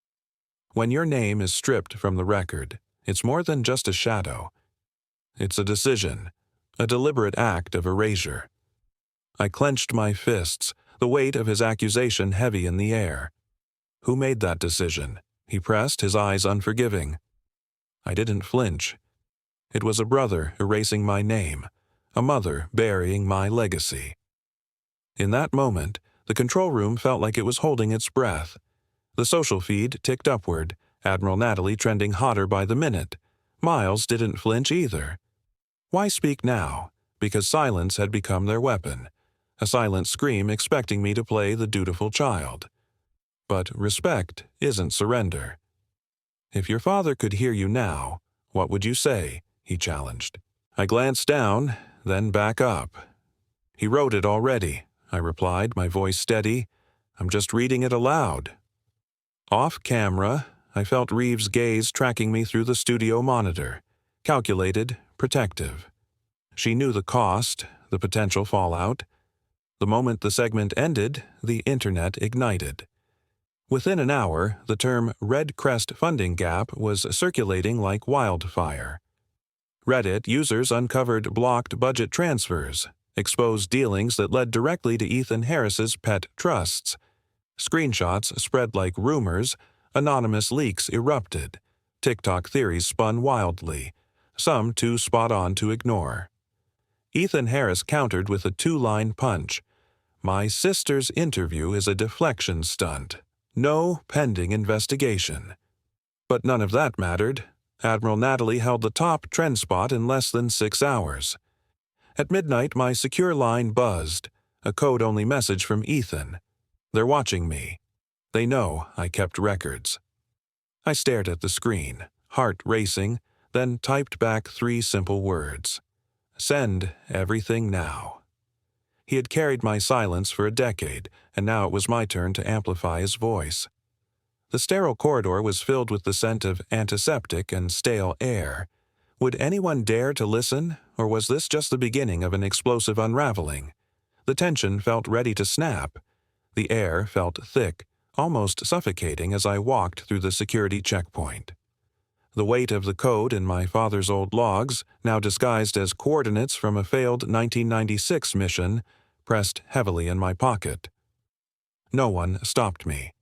When your name is stripped from the record, it's more than just a shadow. It's a decision, a deliberate act of erasure. I clenched my fists, the weight of his accusation heavy in the air. Who made that decision? He pressed, his eyes unforgiving. I didn't flinch. It was a brother erasing my name, a mother burying my legacy. In that moment, the control room felt like it was holding its breath. The social feed ticked upward, Admiral Natalie trending hotter by the minute. Miles didn't flinch either. Why speak now? Because silence had become their weapon. A silent scream expecting me to play the dutiful child. But respect isn't surrender. If your father could hear you now, what would you say? He challenged. I glanced down, then back up. He wrote it already, I replied, my voice steady. I'm just reading it aloud. Off camera, I felt Reeves' gaze tracking me through the studio monitor. Calculated, protective. She knew the cost, the potential fallout. The moment the segment ended, the internet ignited. Within an hour, the term Red Crest funding gap was circulating like wildfire. Reddit users uncovered blocked budget transfers, exposed dealings that led directly to Ethan Harris's pet trusts. Screenshots spread like rumors, anonymous leaks erupted. TikTok theories spun wildly, some too spot on to ignore. Ethan Harris countered with a two-line punch. My sister's interview is a deflection stunt. No pending investigation. But none of that mattered. Admiral Natalie held the top trend spot in less than 6 hours. At midnight, my secure line buzzed, a code-only message from Ethan. They're watching me. They know I kept records. I stared at the screen, heart racing, then typed back 3 simple words. Send everything now. He had carried my silence for a decade, and now it was my turn to amplify his voice. The sterile corridor was filled with the scent of antiseptic and stale air. Would anyone dare to listen, or was this just the beginning of an explosive unraveling? The tension felt ready to snap. The air felt thick, almost suffocating as I walked through the security checkpoint. The weight of the code in my father's old logs, now disguised as coordinates from a failed 1996 mission, pressed heavily in my pocket. No one stopped me.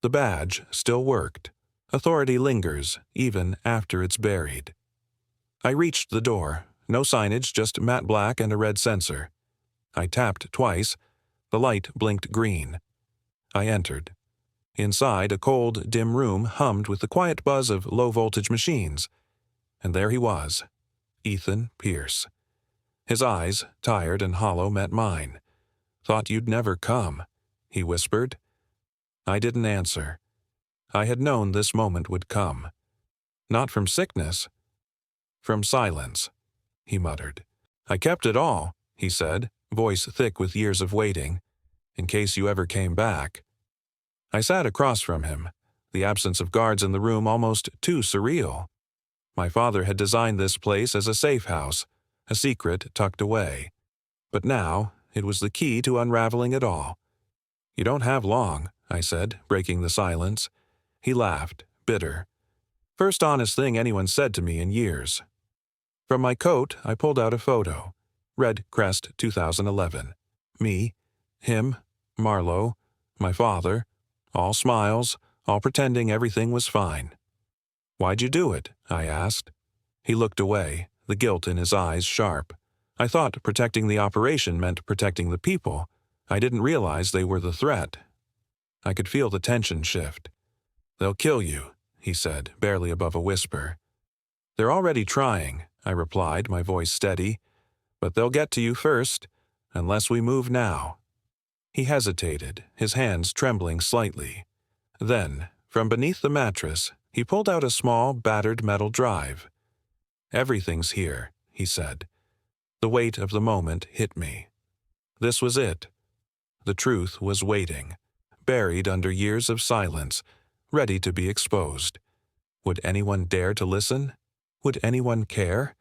The badge still worked. Authority lingers, even after it's buried. I reached the door. No signage, just matte black and a red sensor. I tapped twice. The light blinked green. I entered. Inside, a cold, dim room hummed with the quiet buzz of low-voltage machines. And there he was, Ethan Pierce. His eyes, tired and hollow, met mine. "Thought you'd never come," he whispered. I didn't answer. I had known this moment would come. Not from sickness. From silence, he muttered. "I kept it all," he said, voice thick with years of waiting, "in case you ever came back." I sat across from him, the absence of guards in the room almost too surreal. My father had designed this place as a safe house, a secret tucked away. But now, it was the key to unraveling it all. "You don't have long," I said, breaking the silence. He laughed, bitter. "First honest thing anyone said to me in years." From my coat, I pulled out a photo. Red Crest 2011. Me, him, Marlowe, my father, all smiles, all pretending everything was fine. "Why'd you do it?" I asked. He looked away, the guilt in his eyes sharp. I thought protecting the operation meant protecting the people. I didn't realize they were the threat. I could feel the tension shift. "They'll kill you," he said, barely above a whisper. "They're already trying," I replied, my voice steady. "But they'll get to you first, unless we move now." He hesitated, his hands trembling slightly. Then, from beneath the mattress, he pulled out a small, battered metal drive. "Everything's here," he said. The weight of the moment hit me. This was it. The truth was waiting, buried under years of silence, ready to be exposed. Would anyone dare to listen? Would anyone care?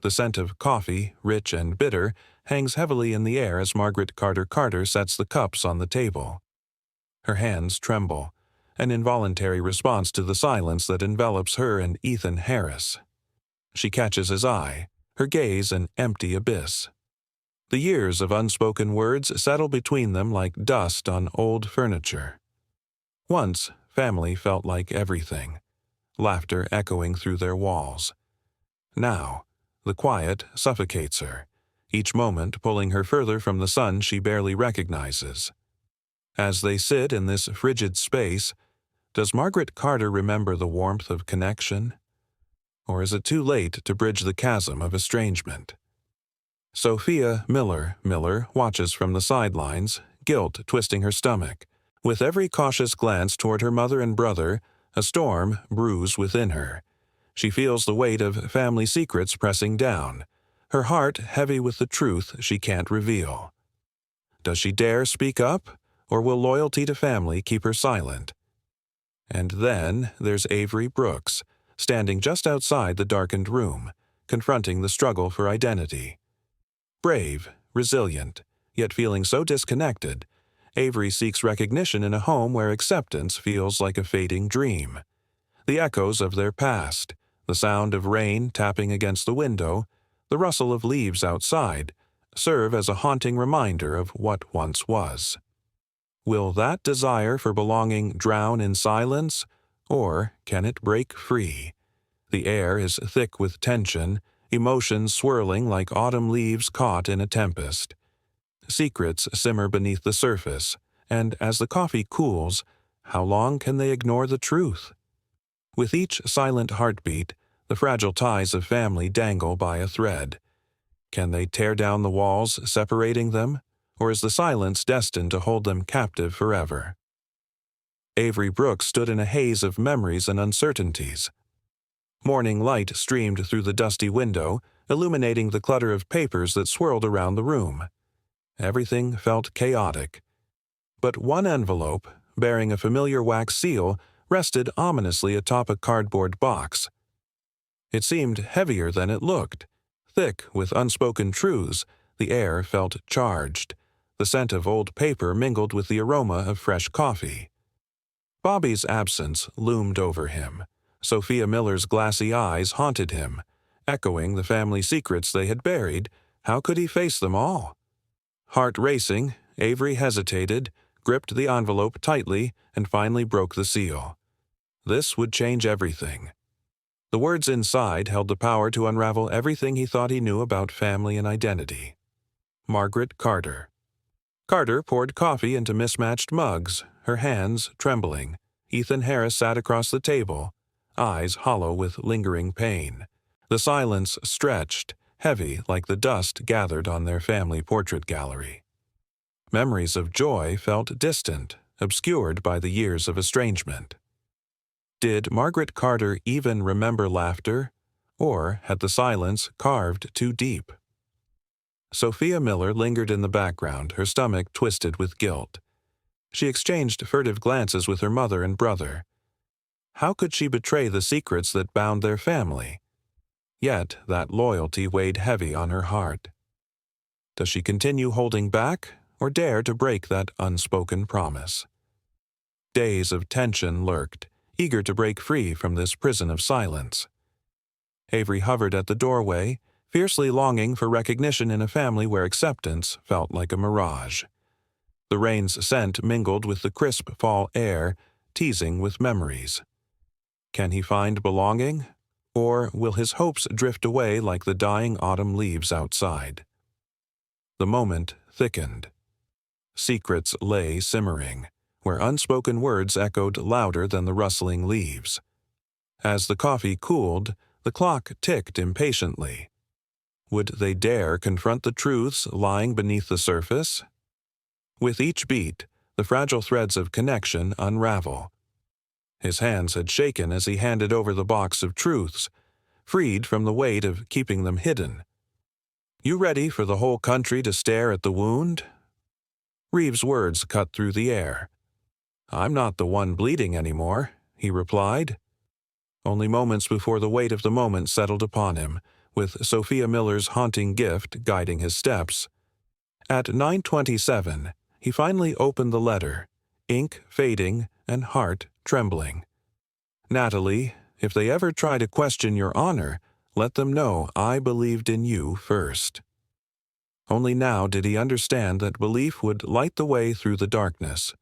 The scent of coffee, rich and bitter, hangs heavily in the air as Margaret Carter sets the cups on the table. Her hands tremble, an involuntary response to the silence that envelops her and Ethan Harris. She catches his eye, her gaze an empty abyss. The years of unspoken words settle between them like dust on old furniture. Once, family felt like everything, laughter echoing through their walls. Now, the quiet suffocates her, each moment pulling her further from the sun she barely recognizes. As they sit in this frigid space, does Margaret Carter remember the warmth of connection? Or is it too late to bridge the chasm of estrangement? Sophia Miller watches from the sidelines, guilt twisting her stomach. With every cautious glance toward her mother and brother, a storm brews within her. She feels the weight of family secrets pressing down, her heart heavy with the truth she can't reveal. Does she dare speak up, or will loyalty to family keep her silent? And then there's Avery Brooks, standing just outside the darkened room, confronting the struggle for identity. Brave, resilient, yet feeling so disconnected, Avery seeks recognition in a home where acceptance feels like a fading dream. The echoes of their past, the sound of rain tapping against the window, the rustle of leaves outside, serve as a haunting reminder of what once was. Will that desire for belonging drown in silence, or can it break free? The air is thick with tension, emotions swirling like autumn leaves caught in a tempest. Secrets simmer beneath the surface, and as the coffee cools, how long can they ignore the truth? With each silent heartbeat, the fragile ties of family dangle by a thread. Can they tear down the walls separating them, or is the silence destined to hold them captive forever? Avery Brooks stood in a haze of memories and uncertainties. Morning light streamed through the dusty window, illuminating the clutter of papers that swirled around the room. Everything felt chaotic. But one envelope, bearing a familiar wax seal, rested ominously atop a cardboard box. It seemed heavier than it looked. Thick with unspoken truths, the air felt charged. The scent of old paper mingled with the aroma of fresh coffee. Bobby's absence loomed over him. Sophia Miller's glassy eyes haunted him. Echoing the family secrets they had buried, how could he face them all? Heart racing, Avery hesitated, gripped the envelope tightly, and finally broke the seal. This would change everything. The words inside held the power to unravel everything he thought he knew about family and identity. Margaret Carter. Carter poured coffee into mismatched mugs, her hands trembling. Ethan Harris sat across the table, eyes hollow with lingering pain. The silence stretched, heavy like the dust gathered on their family portrait gallery. Memories of joy felt distant, obscured by the years of estrangement. Did Margaret Carter even remember laughter, or had the silence carved too deep? Sophia Miller lingered in the background, her stomach twisted with guilt. She exchanged furtive glances with her mother and brother. How could she betray the secrets that bound their family? Yet that loyalty weighed heavy on her heart. Does she continue holding back, or dare to break that unspoken promise? Days of tension lurked, eager to break free from this prison of silence. Avery hovered at the doorway, fiercely longing for recognition in a family where acceptance felt like a mirage. The rain's scent mingled with the crisp fall air, teasing with memories. Can he find belonging, or will his hopes drift away like the dying autumn leaves outside? The moment thickened. Secrets lay simmering, where unspoken words echoed louder than the rustling leaves. As the coffee cooled, the clock ticked impatiently. Would they dare confront the truths lying beneath the surface? With each beat, the fragile threads of connection unravel. His hands had shaken as he handed over the box of truths, freed from the weight of keeping them hidden. "You ready for the whole country to stare at the wound?" Reeves' words cut through the air. "I'm not the one bleeding anymore," he replied. Only moments before the weight of the moment settled upon him, with Sophia Miller's haunting gift guiding his steps. At 9:27, he finally opened the letter, ink fading and heart trembling. "Natalie, if they ever try to question your honor, let them know I believed in you first." Only now did he understand that belief would light the way through the darkness.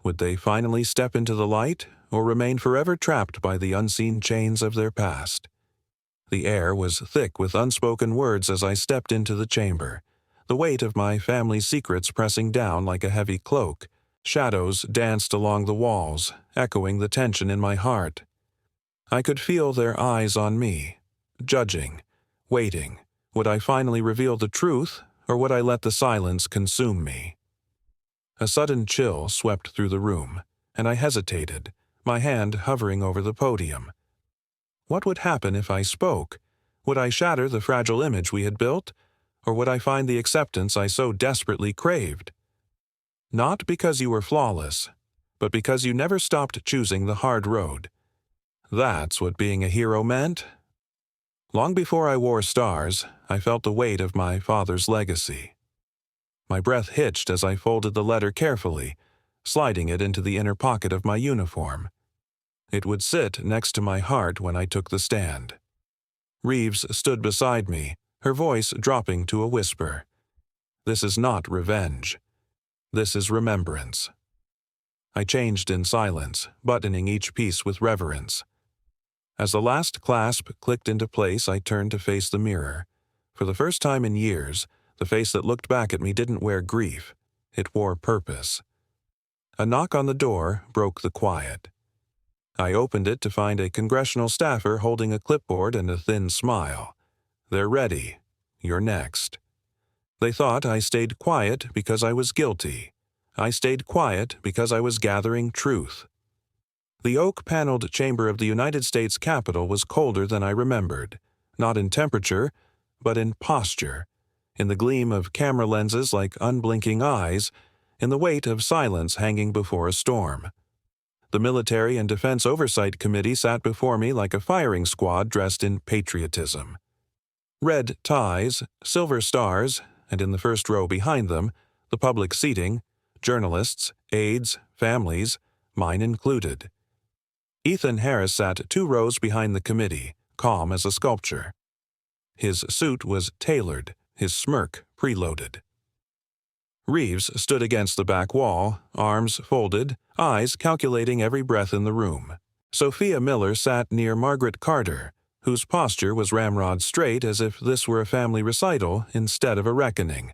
Would they finally step into the light, or remain forever trapped by the unseen chains of their past? The air was thick with unspoken words as I stepped into the chamber, the weight of my family's secrets pressing down like a heavy cloak. Shadows danced along the walls, echoing the tension in my heart. I could feel their eyes on me, judging, waiting. Would I finally reveal the truth, or would I let the silence consume me? A sudden chill swept through the room, and I hesitated, my hand hovering over the podium. What would happen if I spoke? Would I shatter the fragile image we had built, or would I find the acceptance I so desperately craved? Not because you were flawless, but because you never stopped choosing the hard road. That's what being a hero meant. Long before I wore stars, I felt the weight of my father's legacy. My breath hitched as I folded the letter carefully, sliding it into the inner pocket of my uniform. It would sit next to my heart when I took the stand. Reeves stood beside me, her voice dropping to a whisper. "This is not revenge. This is remembrance." I changed in silence, buttoning each piece with reverence. As the last clasp clicked into place, I turned to face the mirror. For the first time in years, the face that looked back at me didn't wear grief. It wore purpose. A knock on the door broke the quiet. I opened it to find a congressional staffer holding a clipboard and a thin smile. "They're ready. you're next. They thought I stayed quiet because I was guilty. I stayed quiet because I was gathering truth. The oak-paneled chamber of the United States Capitol was colder than I remembered, not in temperature, but in posture, in the gleam of camera lenses like unblinking eyes, in the weight of silence hanging before a storm. The Military and Defense Oversight Committee sat before me like a firing squad dressed in patriotism. Red ties, silver stars, and in the first row behind them, the public seating, journalists, aides, families, mine included. Ethan Harris sat 2 rows behind the committee, calm as a sculpture. His suit was tailored, his smirk preloaded. Reeves stood against the back wall, arms folded, eyes calculating every breath in the room. Sophia Miller sat near Margaret Carter, whose posture was ramrod straight as if this were a family recital instead of a reckoning.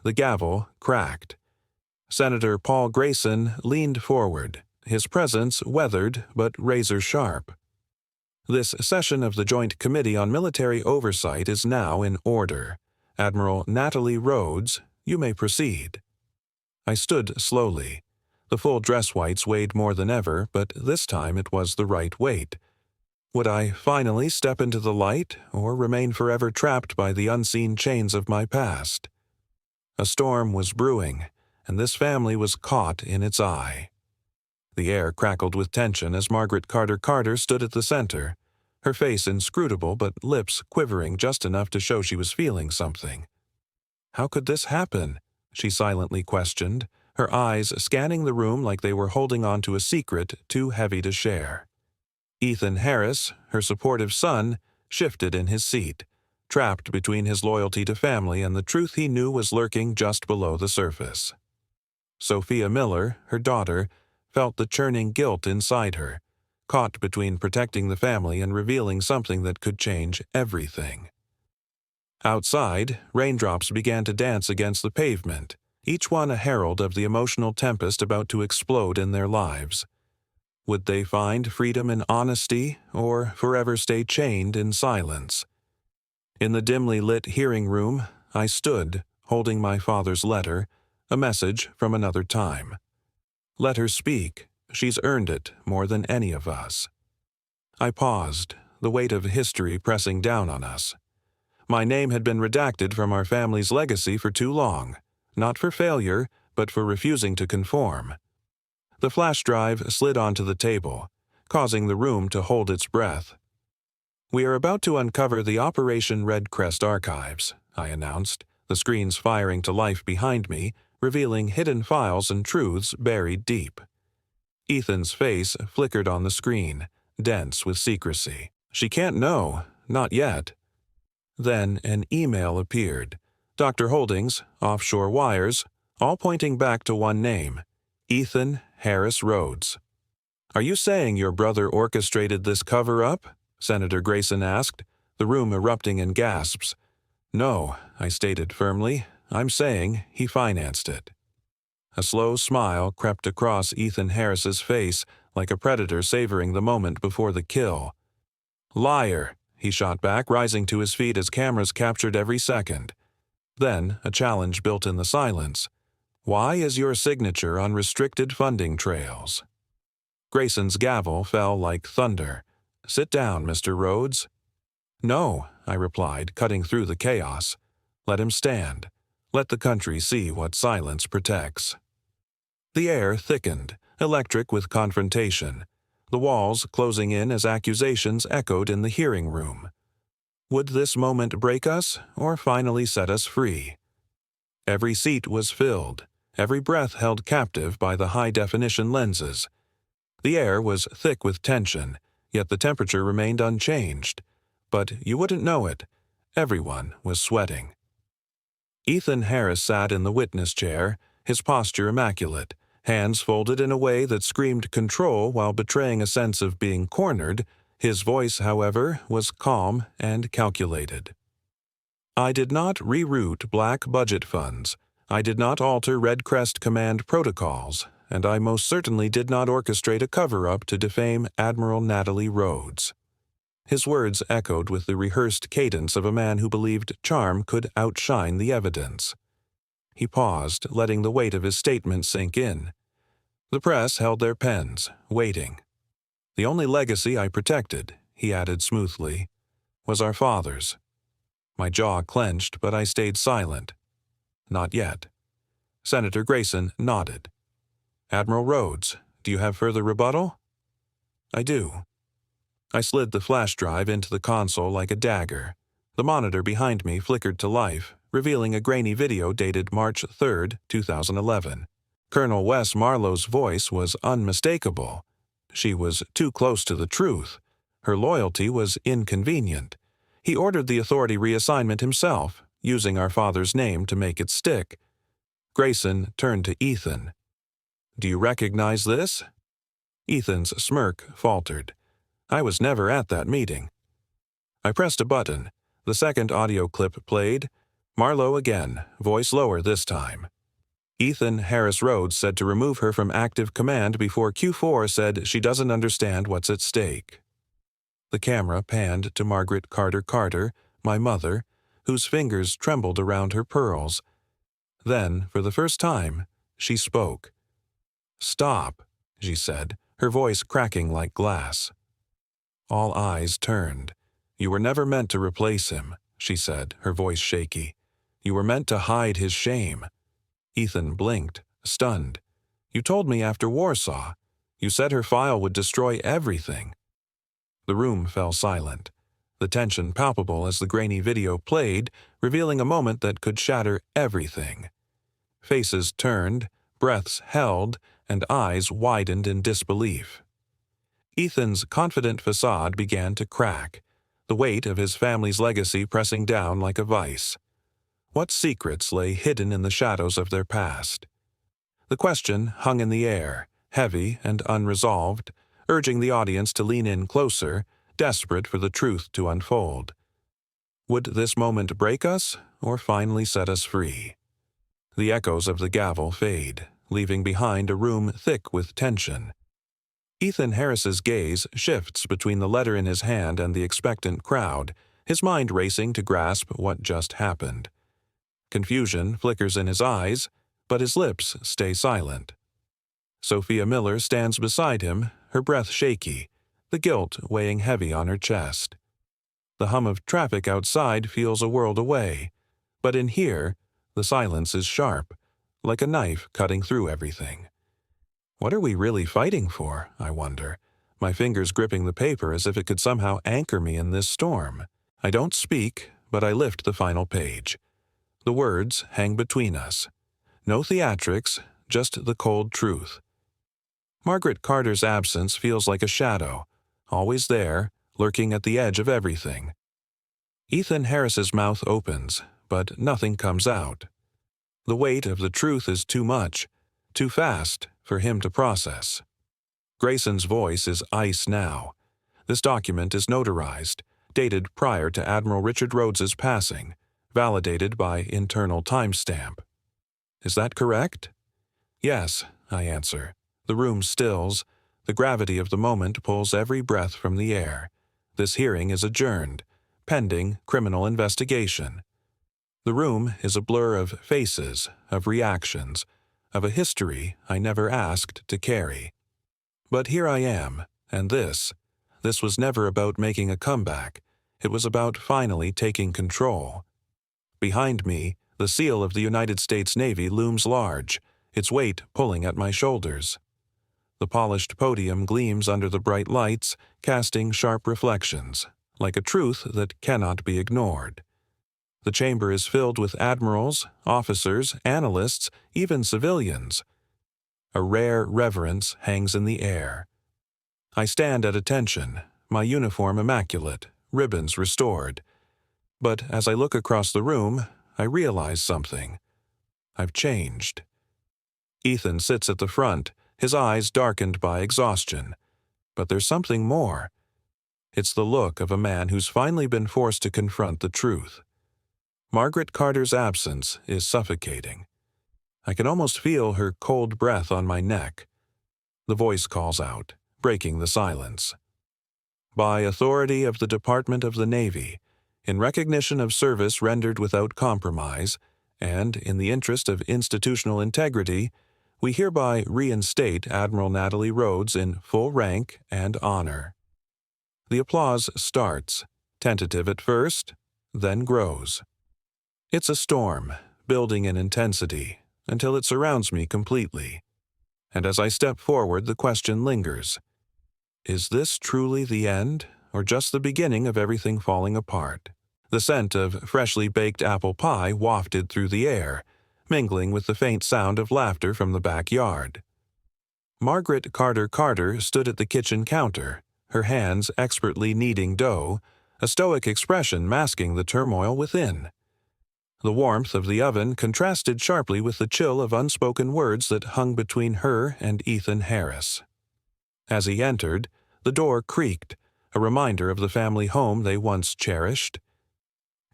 The gavel cracked. Senator Paul Grayson leaned forward, his presence weathered but razor-sharp. This session of the Joint Committee on Military Oversight is now in order. Admiral Natalie Rhodes, you may proceed. I stood slowly. The full dress whites weighed more than ever, but this time it was the right weight. Would I finally step into the light, or remain forever trapped by the unseen chains of my past? A storm was brewing, and this family was caught in its eye. The air crackled with tension as Margaret Carter stood at the center, her face inscrutable but lips quivering just enough to show she was feeling something. How could this happen? She silently questioned, her eyes scanning the room like they were holding on to a secret too heavy to share. Ethan Harris, her supportive son, shifted in his seat, trapped between his loyalty to family and the truth he knew was lurking just below the surface. Sophia Miller, her daughter, felt the churning guilt inside her, caught between protecting the family and revealing something that could change everything. Outside, raindrops began to dance against the pavement, each one a herald of the emotional tempest about to explode in their lives. Would they find freedom in honesty, or forever stay chained in silence? In the dimly lit hearing room, I stood, holding my father's letter, a message from another time. Let her speak. She's earned it more than any of us. I paused, the weight of history pressing down on us. My name had been redacted from our family's legacy for too long, not for failure, but for refusing to conform. The flash drive slid onto the table, causing the room to hold its breath. We are about to uncover the Operation Red Crest archives, I announced, the screens firing to life behind me, revealing hidden files and truths buried deep. Ethan's face flickered on the screen, dense with secrecy. She can't know, not yet. Then an email appeared. Dr. Holdings, offshore wires, all pointing back to one name, Ethan Harris Rhodes. Are you saying your brother orchestrated this cover-up? Senator Grayson asked, the room erupting in gasps. No, I stated firmly. I'm saying he financed it. A slow smile crept across Ethan Harris's face like a predator savoring the moment before the kill. Liar, he shot back, rising to his feet as cameras captured every second. Then a challenge built in the silence. Why is your signature on restricted funding trails? Grayson's gavel fell like thunder. Sit down, Mr. Rhodes. No, I replied, cutting through the chaos. Let him stand. Let the country see what silence protects. The air thickened, electric with confrontation, the walls closing in as accusations echoed in the hearing room. Would this moment break us, or finally set us free? Every seat was filled, every breath held captive by the high-definition lenses. The air was thick with tension, yet the temperature remained unchanged. But you wouldn't know it. Everyone was sweating. Ethan Harris sat in the witness chair, his posture immaculate, hands folded in a way that screamed control while betraying a sense of being cornered. His voice, however, was calm and calculated. I did not reroute black budget funds. I did not alter Red Crest Command protocols, and I most certainly did not orchestrate a cover-up to defame Admiral Natalie Rhodes. His words echoed with the rehearsed cadence of a man who believed charm could outshine the evidence. He paused, letting the weight of his statement sink in. The press held their pens, waiting. The only legacy I protected, he added smoothly, was our father's. My jaw clenched, but I stayed silent. Not yet. Senator Grayson nodded. Admiral Rhodes, do you have further rebuttal? I do. I slid the flash drive into the console like a dagger. The monitor behind me flickered to life, revealing a grainy video dated March 3, 2011. Colonel Wes Marlowe's voice was unmistakable. She was too close to the truth. Her loyalty was inconvenient. He ordered the authority reassignment himself, using our father's name to make it stick. Grayson turned to Ethan. Do you recognize this? Ethan's smirk faltered. I was never at that meeting. I pressed a button. The second audio clip played. Marlowe again, voice lower this time. Ethan Harris Rhodes said to remove her from active command before Q4 said she doesn't understand what's at stake. The camera panned to Margaret Carter Carter, my mother, whose fingers trembled around her pearls. Then, for the first time, she spoke. Stop, she said, her voice cracking like glass. All eyes turned. You were never meant to replace him, she said, her voice shaky. You were meant to hide his shame. Ethan blinked, stunned. You told me after Warsaw. You said her file would destroy everything. The room fell silent, the tension palpable as the grainy video played, revealing a moment that could shatter everything. Faces turned, breaths held, and eyes widened in disbelief. Ethan's confident facade began to crack, the weight of his family's legacy pressing down like a vice. What secrets lay hidden in the shadows of their past? The question hung in the air, heavy and unresolved, urging the audience to lean in closer, desperate for the truth to unfold. Would this moment break us, or finally set us free? The echoes of the gavel fade, leaving behind a room thick with tension. Ethan Harris's gaze shifts between the letter in his hand and the expectant crowd, his mind racing to grasp what just happened. Confusion flickers in his eyes, but his lips stay silent. Sophia Miller stands beside him, her breath shaky, the guilt weighing heavy on her chest. The hum of traffic outside feels a world away, but in here, the silence is sharp, like a knife cutting through everything. What are we really fighting for, I wonder, my fingers gripping the paper as if it could somehow anchor me in this storm. I don't speak, but I lift the final page. The words hang between us. No theatrics, just the cold truth. Margaret Carter's absence feels like a shadow, always there, lurking at the edge of everything. Ethan Harris's mouth opens, but nothing comes out. The weight of the truth is too much, too fast for him to process. Grayson's voice is ice now. This document is notarized, dated prior to Admiral Richard Rhodes's passing, validated by internal timestamp. Is that correct? Yes, I answer. The room stills. The gravity of the moment pulls every breath from the air. This hearing is adjourned, pending criminal investigation. The room is a blur of faces, of reactions, of a history I never asked to carry. But here I am, and this was never about making a comeback. It was about finally taking control. Behind me, the seal of the United States Navy looms large, its weight pulling at my shoulders. The polished podium gleams under the bright lights, casting sharp reflections, like a truth that cannot be ignored. The chamber is filled with admirals, officers, analysts, even civilians. A rare reverence hangs in the air. I stand at attention, my uniform immaculate, ribbons restored. But as I look across the room, I realize something. I've changed. Ethan sits at the front, his eyes darkened by exhaustion. But there's something more. It's the look of a man who's finally been forced to confront the truth. Margaret Carter's absence is suffocating. I can almost feel her cold breath on my neck. The voice calls out, breaking the silence. By authority of the Department of the Navy, in recognition of service rendered without compromise, and in the interest of institutional integrity, we hereby reinstate Admiral Natalie Rhodes in full rank and honor. The applause starts, tentative at first, then grows. It's a storm, building in intensity, until it surrounds me completely. And as I step forward, the question lingers. Is this truly the end, or just the beginning of everything falling apart? The scent of freshly baked apple pie wafted through the air, mingling with the faint sound of laughter from the backyard. Margaret Carter stood at the kitchen counter, her hands expertly kneading dough, a stoic expression masking the turmoil within. The warmth of the oven contrasted sharply with the chill of unspoken words that hung between her and Ethan Harris. As he entered, the door creaked, a reminder of the family home they once cherished.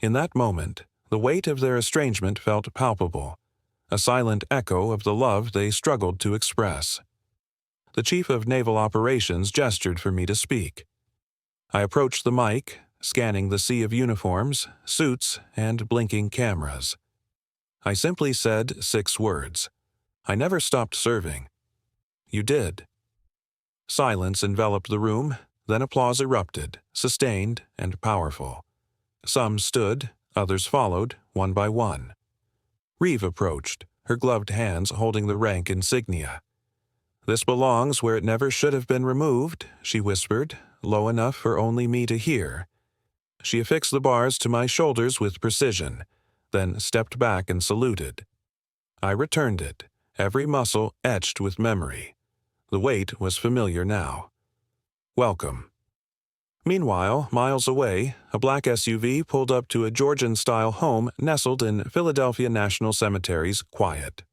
In that moment, the weight of their estrangement felt palpable, a silent echo of the love they struggled to express. The Chief of Naval Operations gestured for me to speak. I approached the mic, scanning the sea of uniforms, suits, and blinking cameras. I simply said 6 words. I never stopped serving. You did. Silence enveloped the room, then applause erupted, sustained and powerful. Some stood, others followed, one by one. Reeve approached, her gloved hands holding the rank insignia. "This belongs where it never should have been removed," she whispered, low enough for only me to hear. She affixed the bars to my shoulders with precision, then stepped back and saluted. I returned it, every muscle etched with memory. The weight was familiar now. Welcome. Meanwhile, miles away, a black SUV pulled up to a Georgian-style home nestled in Philadelphia National Cemetery's quiet.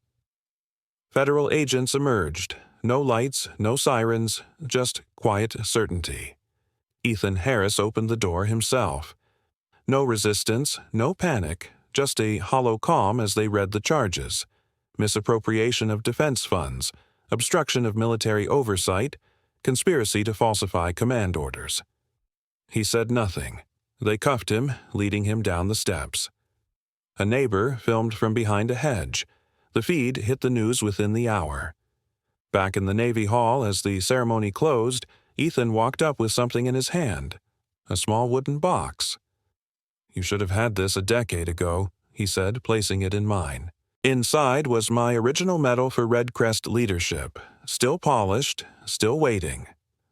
Federal agents emerged. No lights, no sirens, just quiet certainty. Ethan Harris opened the door himself. No resistance, no panic, just a hollow calm as they read the charges. Misappropriation of defense funds, obstruction of military oversight, conspiracy to falsify command orders. He said nothing. They cuffed him, leading him down the steps. A neighbor filmed from behind a hedge. The feed hit the news within the hour. Back in the Navy Hall as the ceremony closed, Ethan walked up with something in his hand. A small wooden box. "You should have had this a decade ago," he said, placing it in mine. Inside was my original medal for Red Crest leadership, still polished, still waiting.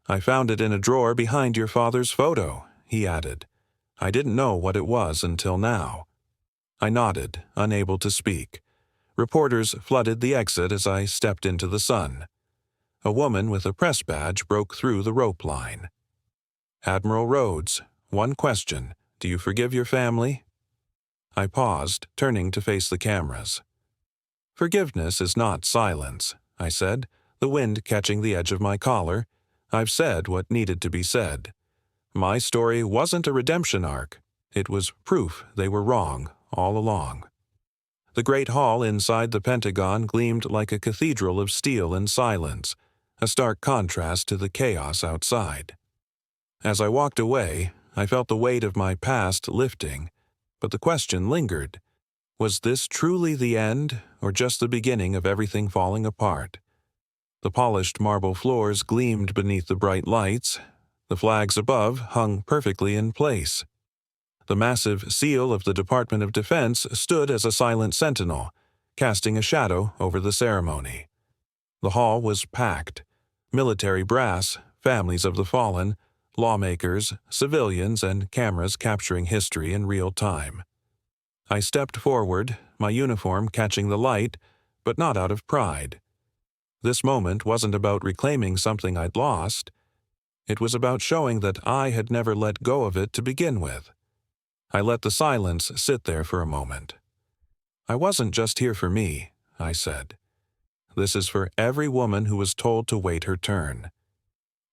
"I found it in a drawer behind your father's photo," he added. I didn't know what it was until now. I nodded, unable to speak. Reporters flooded the exit as I stepped into the sun. A woman with a press badge broke through the rope line. "Admiral Rhodes, one question. Do you forgive your family?" I paused, turning to face the cameras. "Forgiveness is not silence," I said, the wind catching the edge of my collar. "I've said what needed to be said. My story wasn't a redemption arc. It was proof they were wrong all along." The great hall inside the Pentagon gleamed like a cathedral of steel and silence, a stark contrast to the chaos outside. As I walked away, I felt the weight of my past lifting, but the question lingered. Was this truly the end, or just the beginning of everything falling apart? The polished marble floors gleamed beneath the bright lights. The flags above hung perfectly in place. The massive seal of the Department of Defense stood as a silent sentinel, casting a shadow over the ceremony. The hall was packed. Military brass, families of the fallen, lawmakers, civilians, and cameras capturing history in real time. I stepped forward, my uniform catching the light, but not out of pride. This moment wasn't about reclaiming something I'd lost. It was about showing that I had never let go of it to begin with. I let the silence sit there for a moment. "I wasn't just here for me," I said. "This is for every woman who was told to wait her turn.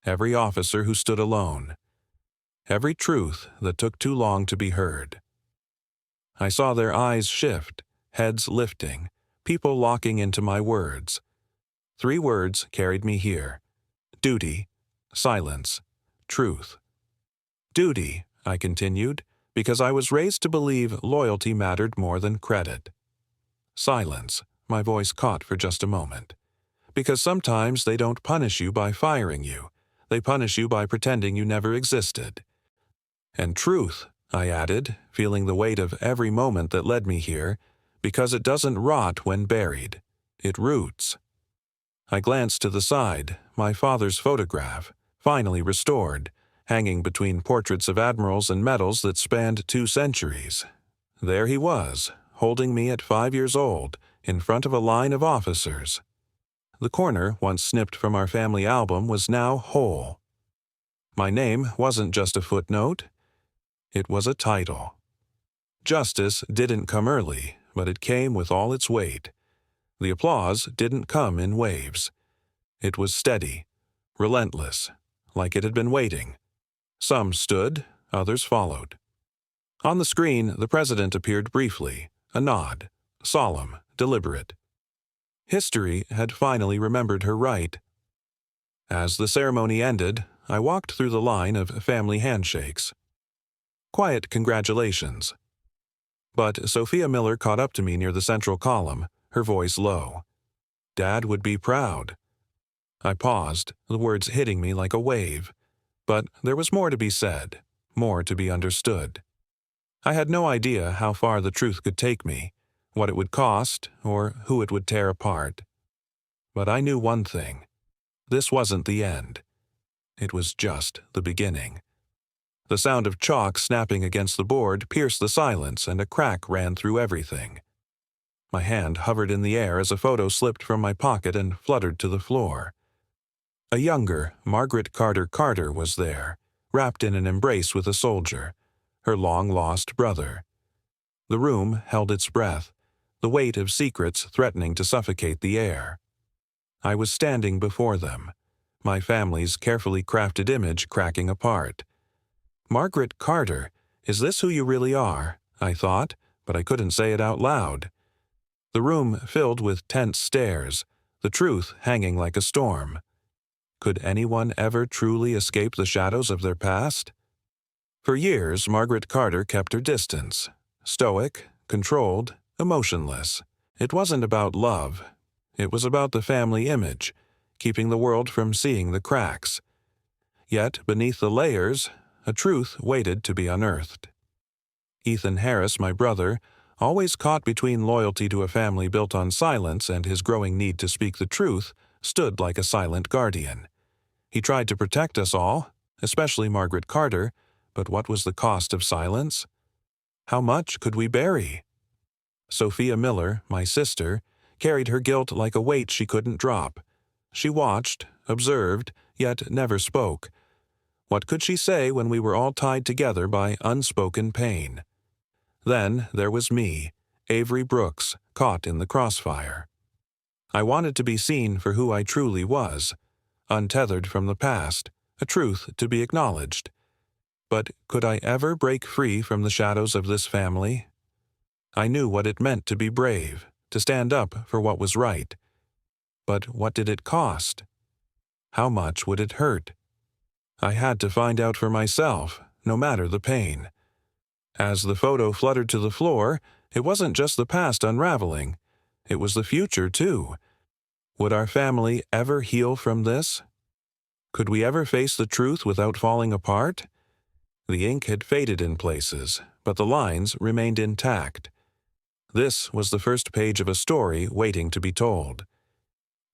Every officer who stood alone. Every truth that took too long to be heard." I saw their eyes shift, heads lifting, people locking into my words. 3 words carried me here: duty, silence, truth. Duty, I continued, because I was raised to believe loyalty mattered more than credit. Silence. My voice caught for just a moment. Because sometimes they don't punish you by firing you. They punish you by pretending you never existed. And truth, I added, feeling the weight of every moment that led me here, because it doesn't rot when buried. It roots. I glanced to the side, my father's photograph, finally restored, hanging between portraits of admirals and medals that spanned 2 centuries. There he was, holding me at 5 years old, in front of a line of officers. The corner, once snipped from our family album, was now whole. My name wasn't just a footnote. It was a title. Justice didn't come early, but it came with all its weight. The applause didn't come in waves. It was steady, relentless, like it had been waiting. Some stood, others followed. On the screen, the president appeared briefly, a nod, solemn, deliberate. History had finally remembered her right. As the ceremony ended, I walked through the line of family handshakes. Quiet congratulations. But Sophia Miller caught up to me near the central column, her voice low. Dad would be proud. I paused, the words hitting me like a wave. But there was more to be said, more to be understood. I had no idea how far the truth could take me, what it would cost, or who it would tear apart. But I knew one thing. This wasn't the end. It was just the beginning. The sound of chalk snapping against the board pierced the silence, and a crack ran through everything. My hand hovered in the air as a photo slipped from my pocket and fluttered to the floor. A younger, Margaret Carter was there, wrapped in an embrace with a soldier, her long-lost brother. The room held its breath, the weight of secrets threatening to suffocate the air. I was standing before them, my family's carefully crafted image cracking apart. Margaret Carter, is this who you really are? I thought, but I couldn't say it out loud. The room filled with tense stares, the truth hanging like a storm. Could anyone ever truly escape the shadows of their past? For years, Margaret Carter kept her distance, stoic, controlled, emotionless. It wasn't about love. It was about the family image, keeping the world from seeing the cracks. Yet, beneath the layers, a truth waited to be unearthed. Ethan Harris, my brother, always caught between loyalty to a family built on silence and his growing need to speak the truth, stood like a silent guardian. He tried to protect us all, especially Margaret Carter, but what was the cost of silence? How much could we bury? Sophia Miller, my sister, carried her guilt like a weight she couldn't drop. She watched, observed, yet never spoke. What could she say when we were all tied together by unspoken pain? Then there was me, Avery Brooks, caught in the crossfire. I wanted to be seen for who I truly was, untethered from the past, a truth to be acknowledged. But could I ever break free from the shadows of this family? I knew what it meant to be brave, to stand up for what was right. But what did it cost? How much would it hurt? I had to find out for myself, no matter the pain. As the photo fluttered to the floor, it wasn't just the past unraveling. It was the future, too. Would our family ever heal from this? Could we ever face the truth without falling apart? The ink had faded in places, but the lines remained intact. This was the first page of a story waiting to be told.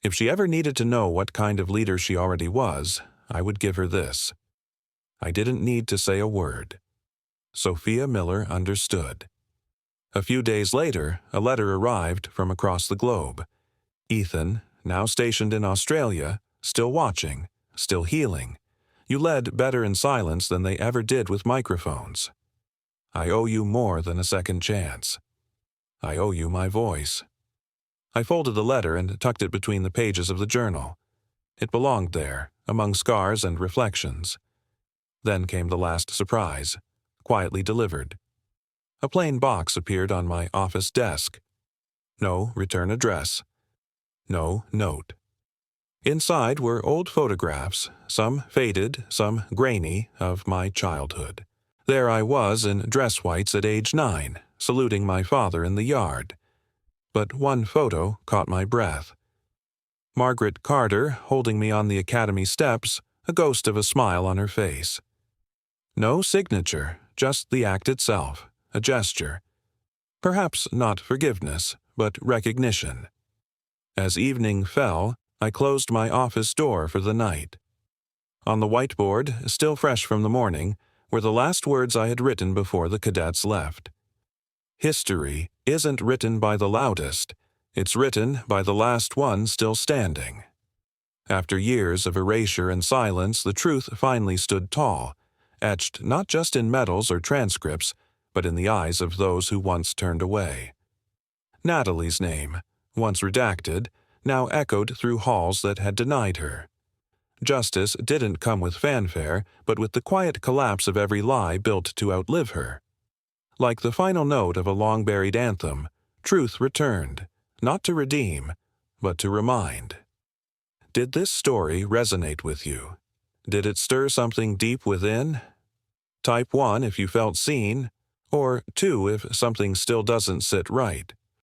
If she ever needed to know what kind of leader she already was, I would give her this. I didn't need to say a word. Sophia Miller understood. A few days later, a letter arrived from across the globe. Ethan, now stationed in Australia, still watching, still healing. You led better in silence than they ever did with microphones. I owe you more than a second chance. I owe you my voice. I folded the letter and tucked it between the pages of the journal. It belonged there, among scars and reflections. Then came the last surprise, quietly delivered. A plain box appeared on my office desk. No return address. No note. Inside were old photographs, some faded, some grainy, of my childhood. There I was in dress whites at age 9, saluting my father in the yard. But one photo caught my breath. Margaret Carter holding me on the academy steps, a ghost of a smile on her face. No signature, just the act itself, a gesture. Perhaps not forgiveness, but recognition. As evening fell, I closed my office door for the night. On the whiteboard, still fresh from the morning, were the last words I had written before the cadets left. History isn't written by the loudest, it's written by the last one still standing. After years of erasure and silence, the truth finally stood tall, etched not just in medals or transcripts, but in the eyes of those who once turned away. Natalie's name, once redacted, now echoed through halls that had denied her. Justice didn't come with fanfare, but with the quiet collapse of every lie built to outlive her. Like the final note of a long-buried anthem, truth returned, not to redeem, but to remind. Did this story resonate with you? Did it stir something deep within? Type 1 if you felt seen, or 2 if something still doesn't sit right.